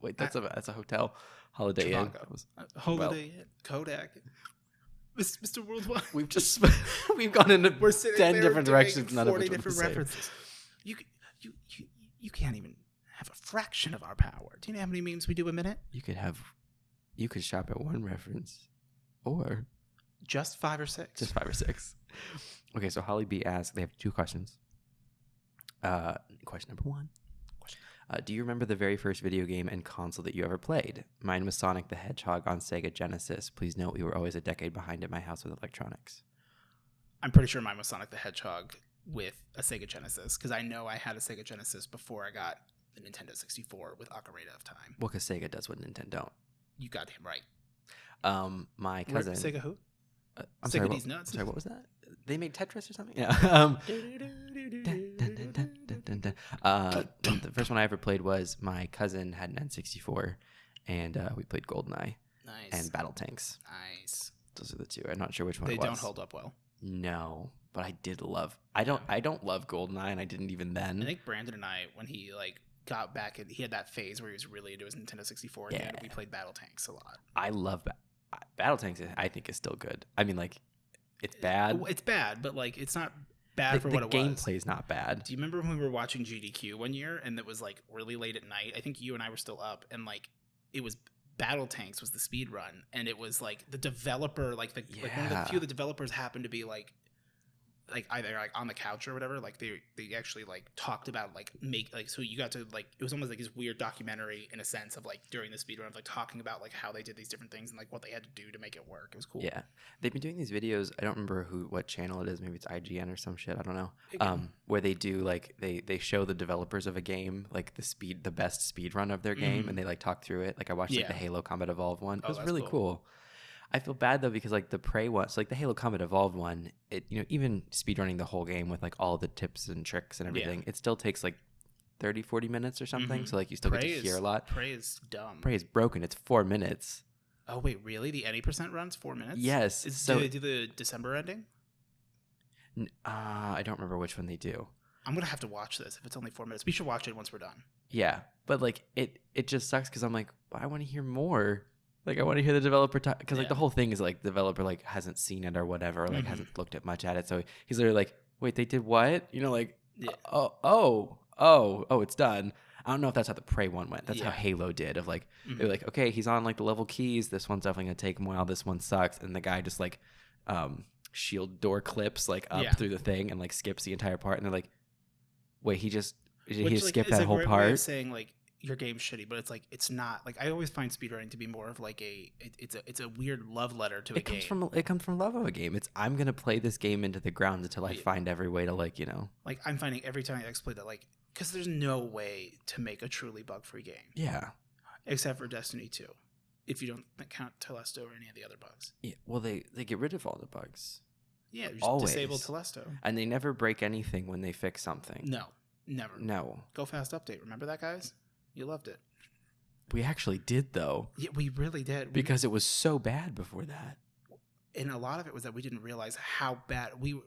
Wait, that's a hotel. Holiday Inn. Holiday Inn. Kodak. Mr. Worldwide. We've gone into We're sitting 10 there different doing directions. None of 40 which are the different same. references. You can't even have a fraction of our power. Do you know how many memes we do a minute? You could shop at one reference, or Just 5 or 6. just 5 or 6. Okay, so Holly B asks. They have 2 questions. Question number 1. Do you remember the very first video game and console that you ever played? Mine was Sonic the Hedgehog on Sega Genesis. Please note we were always a decade behind at my house with electronics. I'm pretty sure mine was Sonic the Hedgehog with a Sega Genesis, because I know I had a Sega Genesis before I got the Nintendo 64 with Ocarina of Time. Well, because Sega does what Nintendo don't. You got him right. My cousin. Sega who? I'm Sega sorry, D's nuts. Sorry, what was that? They made Tetris or something? Yeah. The first one I ever played was my cousin had an N64, and we played GoldenEye and Battle Tanks. Nice. Those are the 2. I'm not sure which one They it was. don't hold up well. No, but I did love. I don't love GoldenEye, and I didn't even then. I think Brandon and I, when he got back, he had that phase where he was really into his Nintendo 64 again. Yeah. We played Battle Tanks a lot. I love Battle Tanks. I think is still good. I mean, it's bad. It's bad, but it's not bad for what it was. The gameplay's not bad. Do you remember when we were watching GDQ one year and it was really late at night? I think you and I were still up, and it was Battle Tanks was the speed run, and it was the developer, one of the few of the developers happened to be either on the couch or whatever. They actually talked about so you got to it was almost like this weird documentary in a sense of during the speed run of talking about how they did these different things and what they had to do to make it work. It was cool. Yeah, they've been doing these videos. I don't remember what channel it is. Maybe it's IGN or some shit. I don't know. Where they do they show the developers of a game the best speed run of their game, and they talk through it. I watched the Halo Combat Evolved one. It was really cool. I feel bad though because the Prey one, so the Halo Combat Evolved one, it even speedrunning the whole game with all the tips and tricks and everything, it still takes 30-40 minutes or something. Mm-hmm. So you still get to hear a lot. Prey is dumb. Prey is broken. It's 4 minutes. Oh wait, really? The any % run's 4 minutes? Yes. Do they do the December ending? I don't remember which one they do. I'm gonna have to watch this if it's only 4 minutes. We should watch it once we're done. Yeah, but it just sucks because I'm I want to hear more. I want to hear the developer talk because the whole thing is the developer hasn't seen it or whatever, or hasn't looked at much at it. So he's literally wait, they did what? Oh, it's done. I don't know if that's how the Prey one went. That's how Halo did. Of they're okay, he's on the level keys. This one's definitely gonna take him a while. This one sucks, and the guy just shield door clips up through the thing and skips the entire part. And they're wait, he just skipped that whole part. Way of saying your game's shitty, but it's not. I always find speedrunning to be more of it's a weird love letter to a game. It comes from love of a game. It's I'm gonna play this game into the ground until I find every way to I'm finding every time I exploit that because there's no way to make a truly bug-free game. Yeah. Except for Destiny 2, if you don't count Telesto or any of the other bugs. Yeah. Well, they get rid of all the bugs. Yeah, just always disable Telesto, and they never break anything when they fix something. No, never. No. Go Fast update. Remember that, guys? You loved it. We actually did, though. Yeah, we really did. Because it was so bad before that. And a lot of it was that we didn't realize how bad we were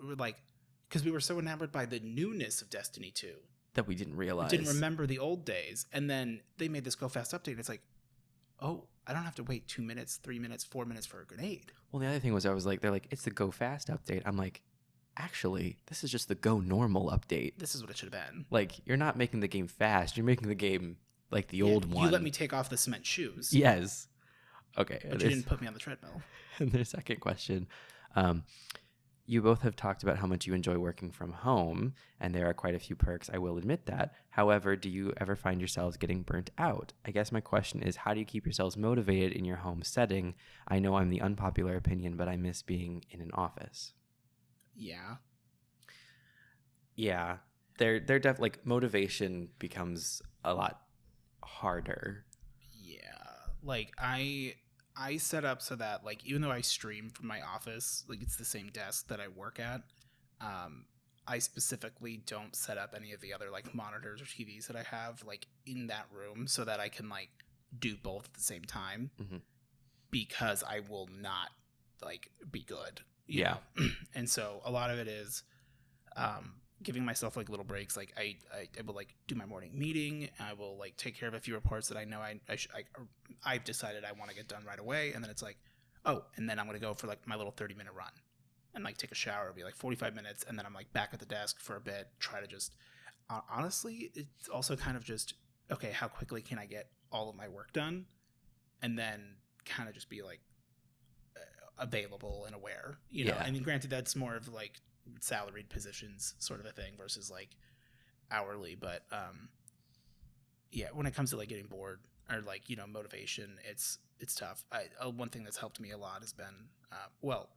because we were so enamored by the newness of Destiny 2. That we didn't realize. We didn't remember the old days. And then they made this Go Fast update. And it's oh, I don't have to wait 2 minutes, 3 minutes, 4 minutes for a grenade. Well, the other thing was I was they're it's the Go Fast update. I'm actually, this is just the Go normal update. This is what it should have been. Like, you're not making the game fast. You're making the game like the old one. You let me take off the cement shoes. Yes. Okay. But you didn't put me on the treadmill. And the second question, you both have talked about how much you enjoy working from home, and there are quite a few perks, I will admit that. However, do you ever find yourselves getting burnt out? I guess my question is, how do you keep yourselves motivated in your home setting? I know I'm the unpopular opinion, but I miss being in an office. Yeah. Yeah. They're definitely, like, motivation becomes a lot harder. Yeah. Like, I set up so that, like, even though I stream from my office, like, it's the same desk that I work at, I specifically don't set up any of the other, like, monitors or TVs that I have, like, in that room so that I can, like, do both at the same time, because I will not, like, be good. You know? And so a lot of it is giving myself, like, little breaks. Like, I will, like, do my morning meeting. I will, like, take care of a few reports that I know I've decided I want to get done right away. And then it's like, oh, and then I'm going to go for, like, my little 30-minute run and, like, take a shower. It'll be like 45 minutes. And then I'm, like, back at the desk for a bit, try to just, honestly, it's also kind of just, okay, how quickly can I get all of my work done? And then kind of just be, like, available and aware, you know. I mean, granted, that's more of, like, salaried positions sort of a thing versus, like, hourly, but yeah, when it comes to, like, getting bored or, like, you know, motivation, it's tough. One thing that's helped me a lot has been well,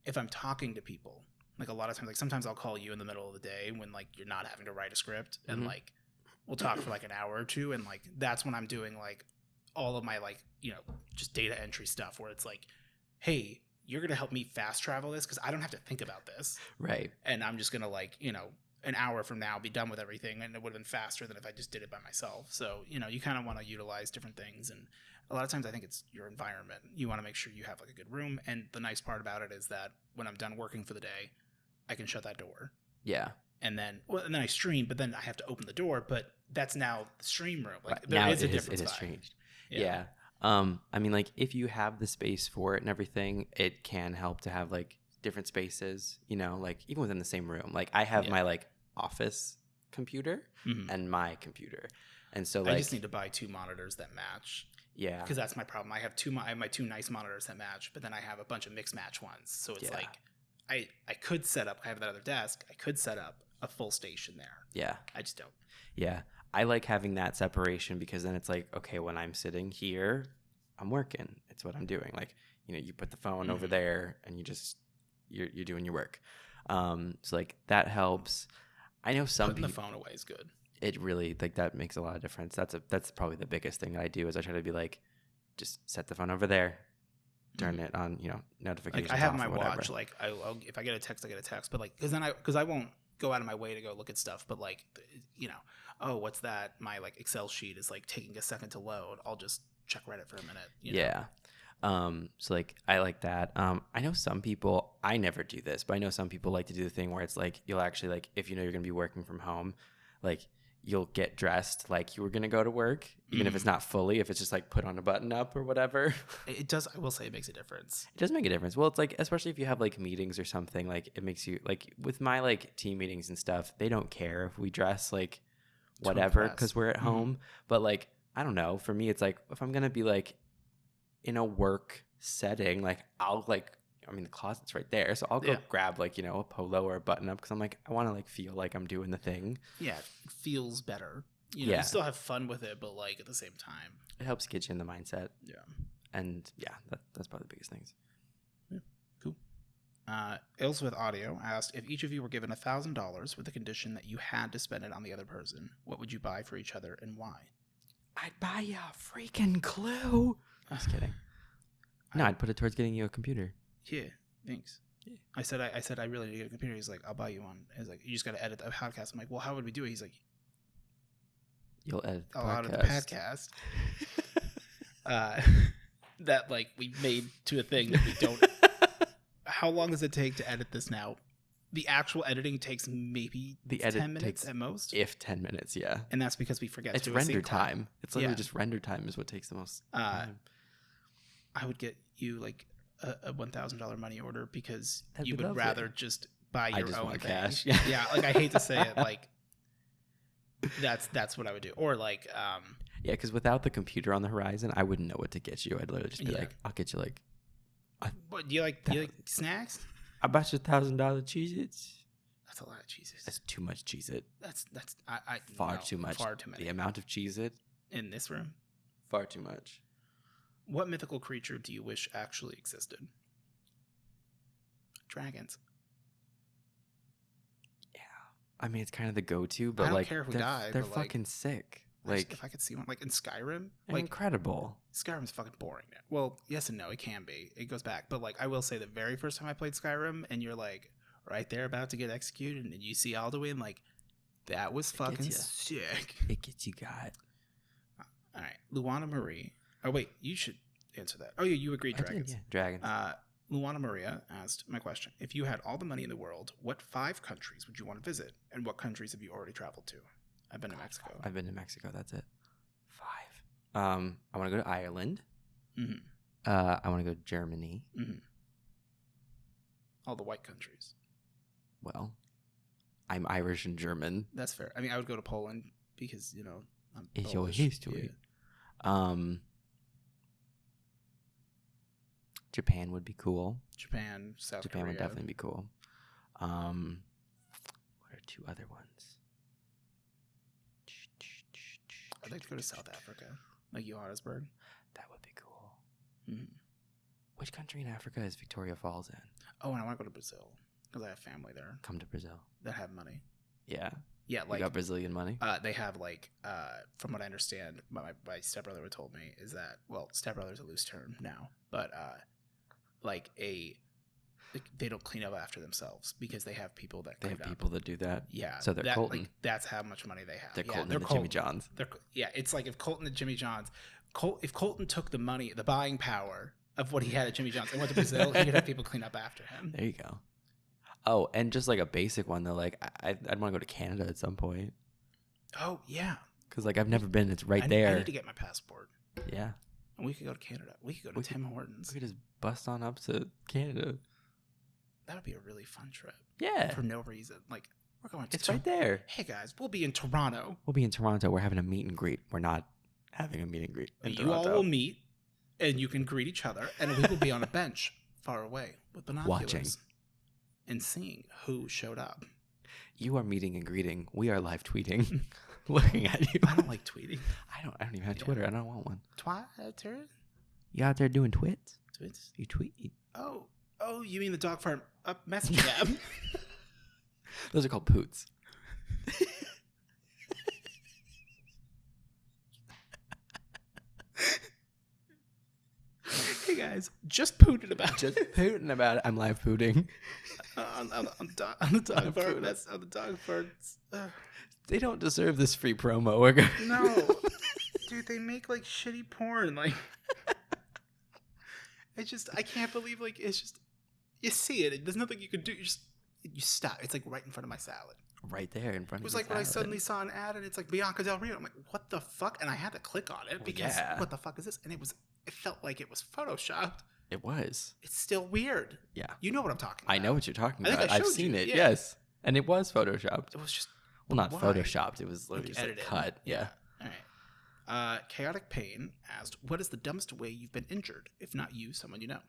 if I'm talking to people, like, a lot of times, like, sometimes I'll call you in the middle of the day when, like, you're not having to write a script, and like, we'll talk for, like, an hour or two, and, like, that's when I'm doing, like, all of my, like, you know, just data entry stuff where it's like, hey, you're going to help me fast travel this because I don't have to think about this. Right. And I'm just going to, like, you know, an hour from now be done with everything, and it would have been faster than if I just did it by myself. So, you know, you kind of want to utilize different things. And a lot of times I think it's your environment. You want to make sure you have, like, a good room. And the nice part about it is that when I'm done working for the day, I can shut that door. Yeah. And then, and then I stream, but then I have to open the door. But that's now the stream room. Like, right. there now is a difference. It has changed. Yeah. I mean, like, if you have the space for it and everything, it can help to have, like, different spaces, you know, like, even within the same room. Like, I have my, like, office computer and my computer. And so, like, I just need to buy 2 monitors that match. Yeah. Because that's my problem. I have my 2 nice monitors that match, but then I have a bunch of mix match ones. So it's like, I could set up, I have that other desk, I could set up a full station there. Yeah. I just don't. Yeah. I like having that separation because then it's like, okay, when I'm sitting here, I'm working. It's what I'm doing. Like, you know, you put the phone over there and you're doing your work. So, like, that helps. I know some putting the phone away is good. It really, like, that makes a lot of difference. That's probably the biggest thing that I do is I try to be like, just set the phone over there, turn it on, you know, notifications. Like, I have my watch. Like, I'll, if I get a text, I get a text. But, like, because I won't go out of my way to go look at stuff. But, like, you know, oh, what's that? My, like, Excel sheet is, like, taking a second to load. I'll just check Reddit for a minute. You know? Yeah. So, like, I like that. I know some people, I never do this, but I know some people like to do the thing where it's like, you'll actually, like, if you know you're going to be working from home, like, you'll get dressed like you were going to go to work, even if it's not fully, if it's just, like, put on a button up or whatever. It does, I will say, it makes a difference. It does make a difference. Well, it's like, especially if you have, like, meetings or something, like, it makes you, like, with my, like, team meetings and stuff, they don't care if we dress, like, whatever, because we're at home. But, like, I don't know. For me, it's like, if I'm going to be, like, in a work setting, like, I'll, like, I mean, the closet's right there. So I'll go grab, like, you know, a polo or a button up because I'm like, I want to, like, feel like I'm doing the thing. Yeah, it feels better. You know, you still have fun with it, but, like, at the same time, it helps get you in the mindset. Yeah. And yeah, that's probably the biggest things. Yeah, cool. Elswith Audio asked, if each of you were given $1,000 with the condition that you had to spend it on the other person, what would you buy for each other and why? I'd buy you a freaking Clue. I'm just kidding. No, I'd put it towards getting you a computer. Yeah, thanks. Yeah. I said I really need to get a computer. He's like, I'll buy you one. He's like, you just got to edit the podcast. I'm like, well, how would we do it? He's like, you'll edit the I'll podcast. edit the podcast. That, like, we made to a thing that we don't. How long does it take to edit this now? The actual editing takes maybe 10 minutes at most. If 10 minutes, yeah. And that's because we forget to do render time. It's literally just render time is what takes the most time. I would get you, like, a $1,000 money order because you would rather just buy your I just own want thing. cash. Yeah, like I hate to say it, like that's what I would do. Or like Yeah, because without the computer on the horizon, I wouldn't know what to get you. I'd literally just be like, I'll get you like, what do you like snacks? I bought you $1,000 Cheez-Its. That's a lot of Cheez-Its. That's too much Cheez-It. That's Far too much. Far too many. The amount of Cheez-It, In this room. far too much. What mythical creature do you wish actually existed? Dragons. Yeah. I mean, it's kind of the go-to, but I don't like, care if we they're, die, they're but, like, fucking sick. Like, Like, if I could see one, like in Skyrim, they're like incredible. Skyrim's fucking boring. Well, yes and no, it can be. It goes back, but like I will say, the very first time I played Skyrim, and you're like right there about to get executed, and you see Alduin, like that was fucking sick. It gets you got. All right, Luana Marie. Oh wait, you should answer that. Oh yeah, you agreed, dragons. Yeah, dragons. Luana Maria asked my question: if you had all the money in the world, what 5 countries would you want to visit, and what countries have you already traveled to? I've been to Mexico. I've been to Mexico. That's it. 5. I want to go to Ireland. Mm-hmm. I want to go to Germany. Mm-hmm. All the white countries. Well, I'm Irish and German. That's fair. I mean, I would go to Poland because, you know, I'm It's your Polish. history. Yeah. Japan would be cool. Japan, South Japan Korea. would definitely be cool. What are 2 other ones? I'd like to go to South Africa, like Johannesburg. That would be cool. Mm-hmm. Which country in Africa is Victoria Falls in? Oh, and I want to go to Brazil because I have family there Come to Brazil. that have money. Yeah. Yeah, You like got Brazilian money? they have like, from what I understand, my stepbrother told me is that, well, stepbrother's a loose term now, but like they don't clean up after themselves because they have people that They clean have up. people that do that? Yeah, So they're Colton. Like, that's how much money they have. They're yeah, Colton they're and the Jimmy Johns. Yeah, it's like if Colton and Jimmy Johns, if Colton took the money, the buying power of what he had at Jimmy John's and went to Brazil, he could have people clean up after him. There you go. Oh, and just like a basic one though, like I'd want to go to Canada at some point Oh yeah, because like I've never been. It's right I there. need to get my passport, Yeah, and we could go to Canada. We could go to Tim Hortons. we could just bust on up to Canada. That would be a really fun trip Yeah, for no reason. Like we're going to it's right there. Hey guys, we'll be in Toronto. We'll be in Toronto. We're having a meet and greet. We're not having a meet and greet in You all Toronto. will meet, and you can greet each other, and we will be on a bench far away with binoculars, Watching. and seeing who showed up. You are meeting and greeting. We are live tweeting, looking at you. I don't like tweeting. I don't even have Twitter. I don't want one. Twitter? You out there doing twits? Tweets? You tweet? Oh, you mean the dog farm messaging app? Those are called poots. Hey guys, just pooted about Just it. pooting about it. I'm live pooting. on the dog farm. That's on the dog farms. They don't deserve this free promo. We're going. No, dude, they make like shitty porn. Like, I can't believe like it's just you see it. There's nothing you can do. You stop. It's like right in front of my salad. Right there in front of you. It was like when I suddenly saw an ad and it's like Bianca Del Rio. I'm like, what the fuck? And I had to click on it because what the fuck is this? And it felt like it was photoshopped. It was. It's still weird. Yeah. You know what I'm talking about. I know what you're talking I think about. I I've showed seen you, it. yeah. Yes. And it was photoshopped. It was just Well, not why? photoshopped. It was literally like just edited. cut. Yeah. All right. Chaotic Pain asked, what is the dumbest way you've been injured? If not you, someone you know.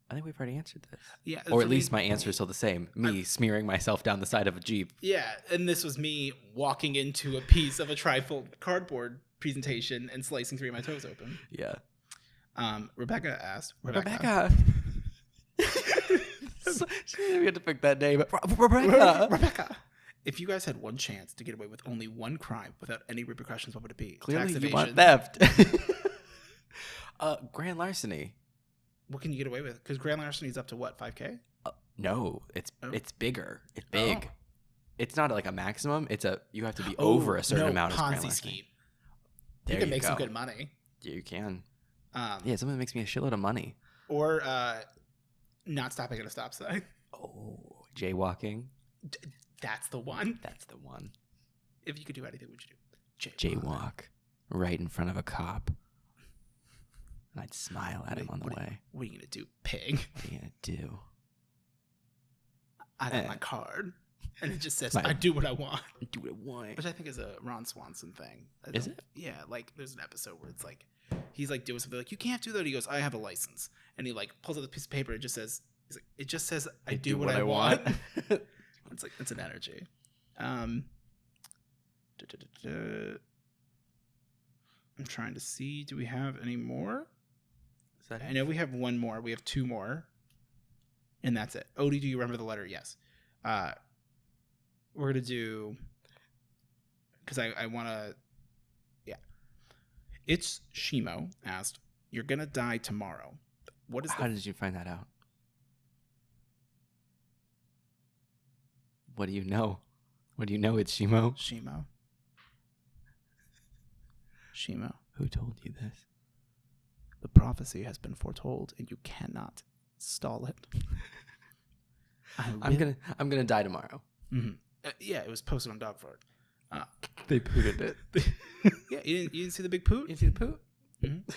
I think we've already answered this. Yeah. Or for at least me- my answer is still the same. Me smearing myself down the side of a Jeep. Yeah, and this was me walking into a piece of a trifold cardboard presentation and slicing 3 of my toes open. Yeah. Rebecca asked, Rebecca. She didn't even have to pick that name. Rebecca. Rebecca, if you guys had one chance to get away with only one crime without any repercussions, what would it be? Clearly, Tax you want evasion. theft. Grand larceny. What can you get away with? Because grand larceny is up to what, 5K? No, it's Oh. bigger. It's big. Oh. It's not like a maximum. You have to be over a certain amount of grand Ponzi larceny. scheme. There You can you make some go. good money. Yeah, you can. Yeah, something that makes me a shitload of money. Or not stopping at a stop sign. Oh, jaywalking. That's the one. That's the one. If you could do anything, what would you do? Jaywalk right in front of a cop. And I'd smile at him on the way. What are you going to do, pig? What are you going to do? I got my card. And it just says, My- I do what I want. Do what I want. Which I think is a Ron Swanson thing. Is it? Yeah, like there's an episode where it's like he's like doing something like you can't do that. He goes, I have a license, and he like pulls out the piece of paper. It just says, he's like, it just says I do what I want. It's like it's an energy. I'm trying to see. Do we have any more? I know we have one more. We have two more, and that's it. Odie, do you remember the letter? Yes. We're gonna do because I want to. Yeah, it's Shimo asked. You're gonna die tomorrow. What is? How did you find that out? What do you know? What do you know? It's Shimo. Shimo. Who told you this? The prophecy has been foretold, and you cannot stall it. I'm gonna die tomorrow. Mm-hmm. Yeah, it was posted on Dogfart. They pooted it. Yeah, you didn't see the big poot? You see the poot? Mm-hmm.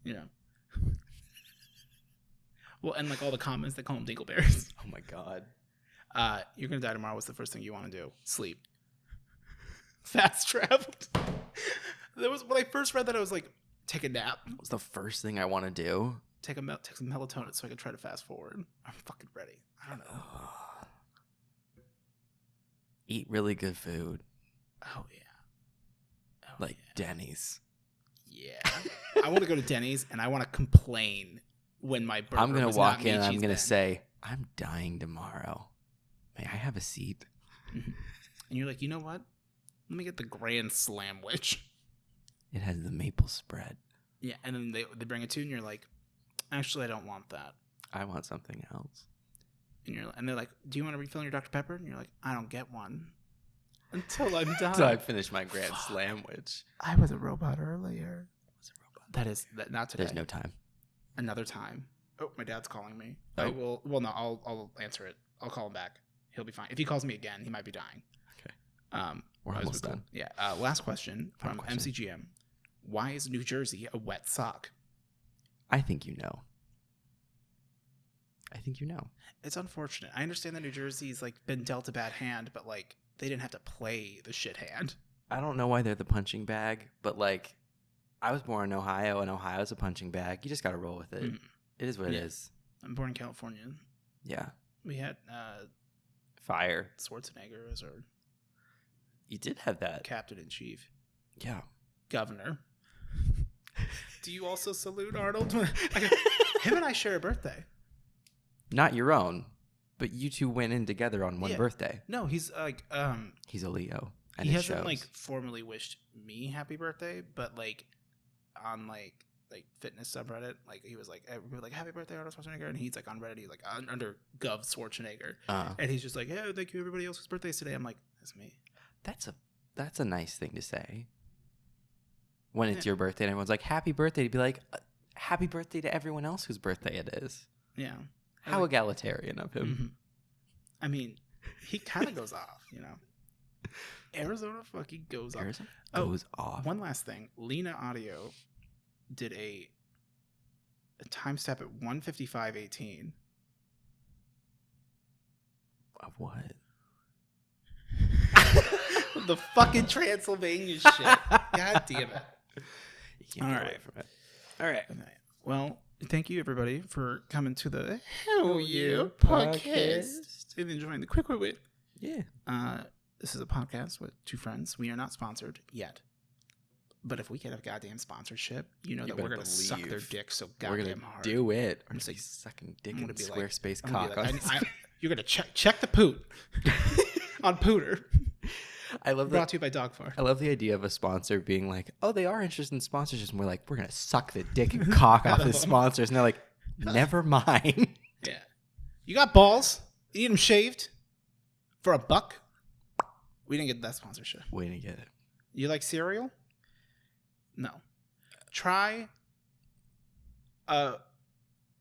Yeah. Well, and like all the comments that call them dingleberries. Oh my god. You're gonna die tomorrow. What's the first thing you want to do? Sleep. Fast traveled. That was when I first read that. I was like, take a nap. What's the first thing I want to do? Take some melatonin so I can try to fast forward. I'm fucking ready. I don't know. Eat really good food. Oh yeah. Like Denny's. Yeah. I want to go to Denny's and I want to complain when my burger I'm gonna was walk not in and I'm cheese gonna then. say, I'm dying tomorrow. May I have a seat? Mm-hmm. And you're like, you know what? Let me get the Grand Slamwich. It has the maple spread. Yeah, and then they bring it to you and you're like, actually, I don't want that. I want something else. And they're like, do you want to refill your Dr. Pepper? And you're like, I don't get one until I'm done. Until I finish my Grand Slamwich. I was a robot earlier. That is not today. There's no time. Another time. Oh, my dad's calling me. Oh. I will. Well, no, I'll answer it. I'll call him back. He'll be fine. If he calls me again, he might be dying. Okay. We're almost done. Yeah. Last question from Final question. MCGM. Why is New Jersey a wet sock? I think you know. It's unfortunate. I understand that New Jersey's like been dealt a bad hand, but like they didn't have to play the shit hand. I don't know why they're the punching bag, but like I was born in Ohio and Ohio's a punching bag. You just got to roll with it. It is what it is. I'm born in California. Yeah. We had Fire. Schwarzenegger as our You did have that. captain in chief. Yeah. Governor. Do you also salute Arnold? Him and I share a birthday. Not your own, but you two went in together on one birthday. No, he's like He's a Leo. And he it hasn't shows. like formally wished me happy birthday, but like on like fitness subreddit, like he was like everybody like happy birthday Arnold Schwarzenegger, and he's like on Reddit, he's like under Gov Schwarzenegger, and he's just like, hey, thank you everybody else whose birthday's today. I'm like, that's me. That's a nice thing to say. When it's your birthday and everyone's like, happy birthday, to be like, happy birthday to everyone else whose birthday it is. Yeah. How egalitarian of him. Mm-hmm. I mean, he kind of goes off, you know. Arizona fucking goes off. Goes off. One last thing. Lena Audio did a time step at 1:55:18. Of what? The fucking Transylvania shit. God damn it. You can't get away from it. All right. Well, thank you everybody for coming to the Hell Yeah podcast. podcast and enjoying the quick wit. Yeah. This is a podcast with two friends. We are not sponsored yet. But if we get a goddamn sponsorship, you know that we're going to suck their dick so goddamn hard. Do it. I'm just like, sucking dick I'm in gonna be Squarespace like, cock. you're going to check the poot on Pooter. I love Brought to you by Dogfar. I love the idea of a sponsor being like, oh, they are interested in sponsorships. And we're like, we're going to suck the dick and cock off the sponsors. And they're like, never mind. Yeah. You got balls? You need them shaved? For $1? We didn't get that sponsorship. We didn't get it. You like cereal? No. Try a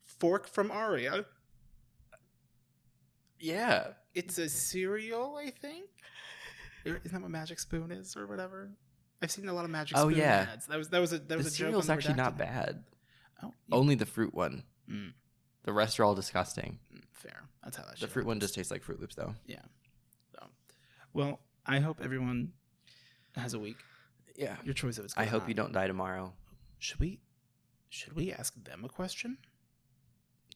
fork from Aria. Yeah. It's a cereal, I think. Isn't that what Magic Spoon is or whatever? I've seen a lot of Magic Spoon ads. That was a The joke. cereal's actually not bad. Oh, Only the fruit one. Mm. The rest are all disgusting. fair. That's how that. The fruit one just tastes like Fruit Loops, though. Yeah. So, well, I hope everyone has a week. Yeah. Your choice of it's. I hope you don't die tomorrow. Should we ask them a question?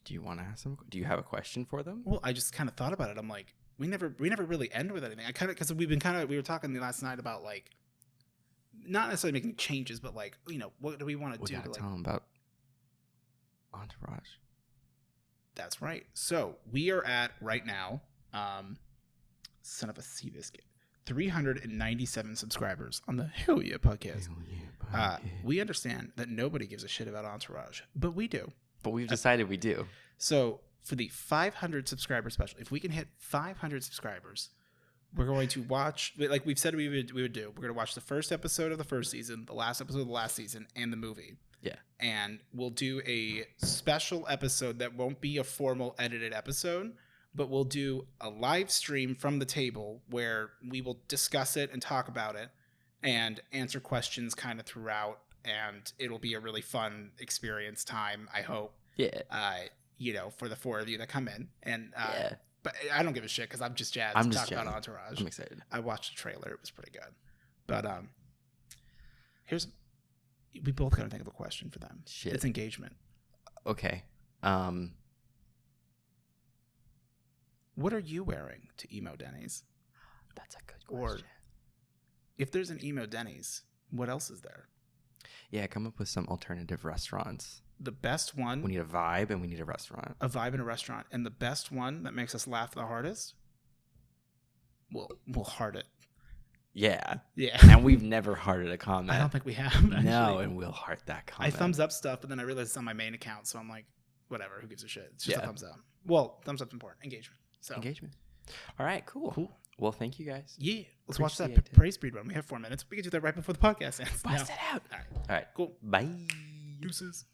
Do you want to ask them? Do you have a question for them? Well, I just kind of thought about it. I'm like, we never really end with anything. I kind of because we were talking last night about like, not necessarily making changes, but like, you know, what do we want to do? We gotta tell them about Entourage. That's right. So we are at right now, son of a sea biscuit, 397 subscribers on the Hewll podcast. We understand that nobody gives a shit about Entourage, but we do. But we've decided we do. So for the 500 subscriber special, if we can hit 500 subscribers, we're going to watch, like we've said we would do. We're going to watch the first episode of the first season, the last episode of the last season, and the movie. Yeah. And we'll do a special episode that won't be a formal edited episode, but we'll do a live stream from the table where we will discuss it and talk about it and answer questions kind of throughout. And it'll be a really fun experience time, I hope. Yeah. You know, for the four of you that come in. And but I don't give a shit because I'm just jazzed to talk about Entourage. I'm excited. I watched the trailer. It was pretty good. But we both got to think of a question for them. Shit. It's engagement. Okay. What are you wearing to Emo Denny's? That's a good question. Or if there's an Emo Denny's, what else is there? Yeah, come up with some alternative restaurants. The best one. We need a vibe and we need a restaurant. A vibe and a restaurant. And the best one that makes us laugh the hardest, we'll heart it. Yeah. Yeah. And we've never hearted a comment. I don't think we have. Actually. No, and we'll heart that comment. I thumbs up stuff, but then I realized it's on my main account. So I'm like, whatever. Who gives a shit? It's just a thumbs up. Well, thumbs up's important. Engagement. So engagement. All right, cool. Well, thank you guys. Yeah. Let's watch that Praise Breed one. We have 4 minutes. We can do that right before the podcast ends. Bust it out. All right. Cool. Bye. Deuces.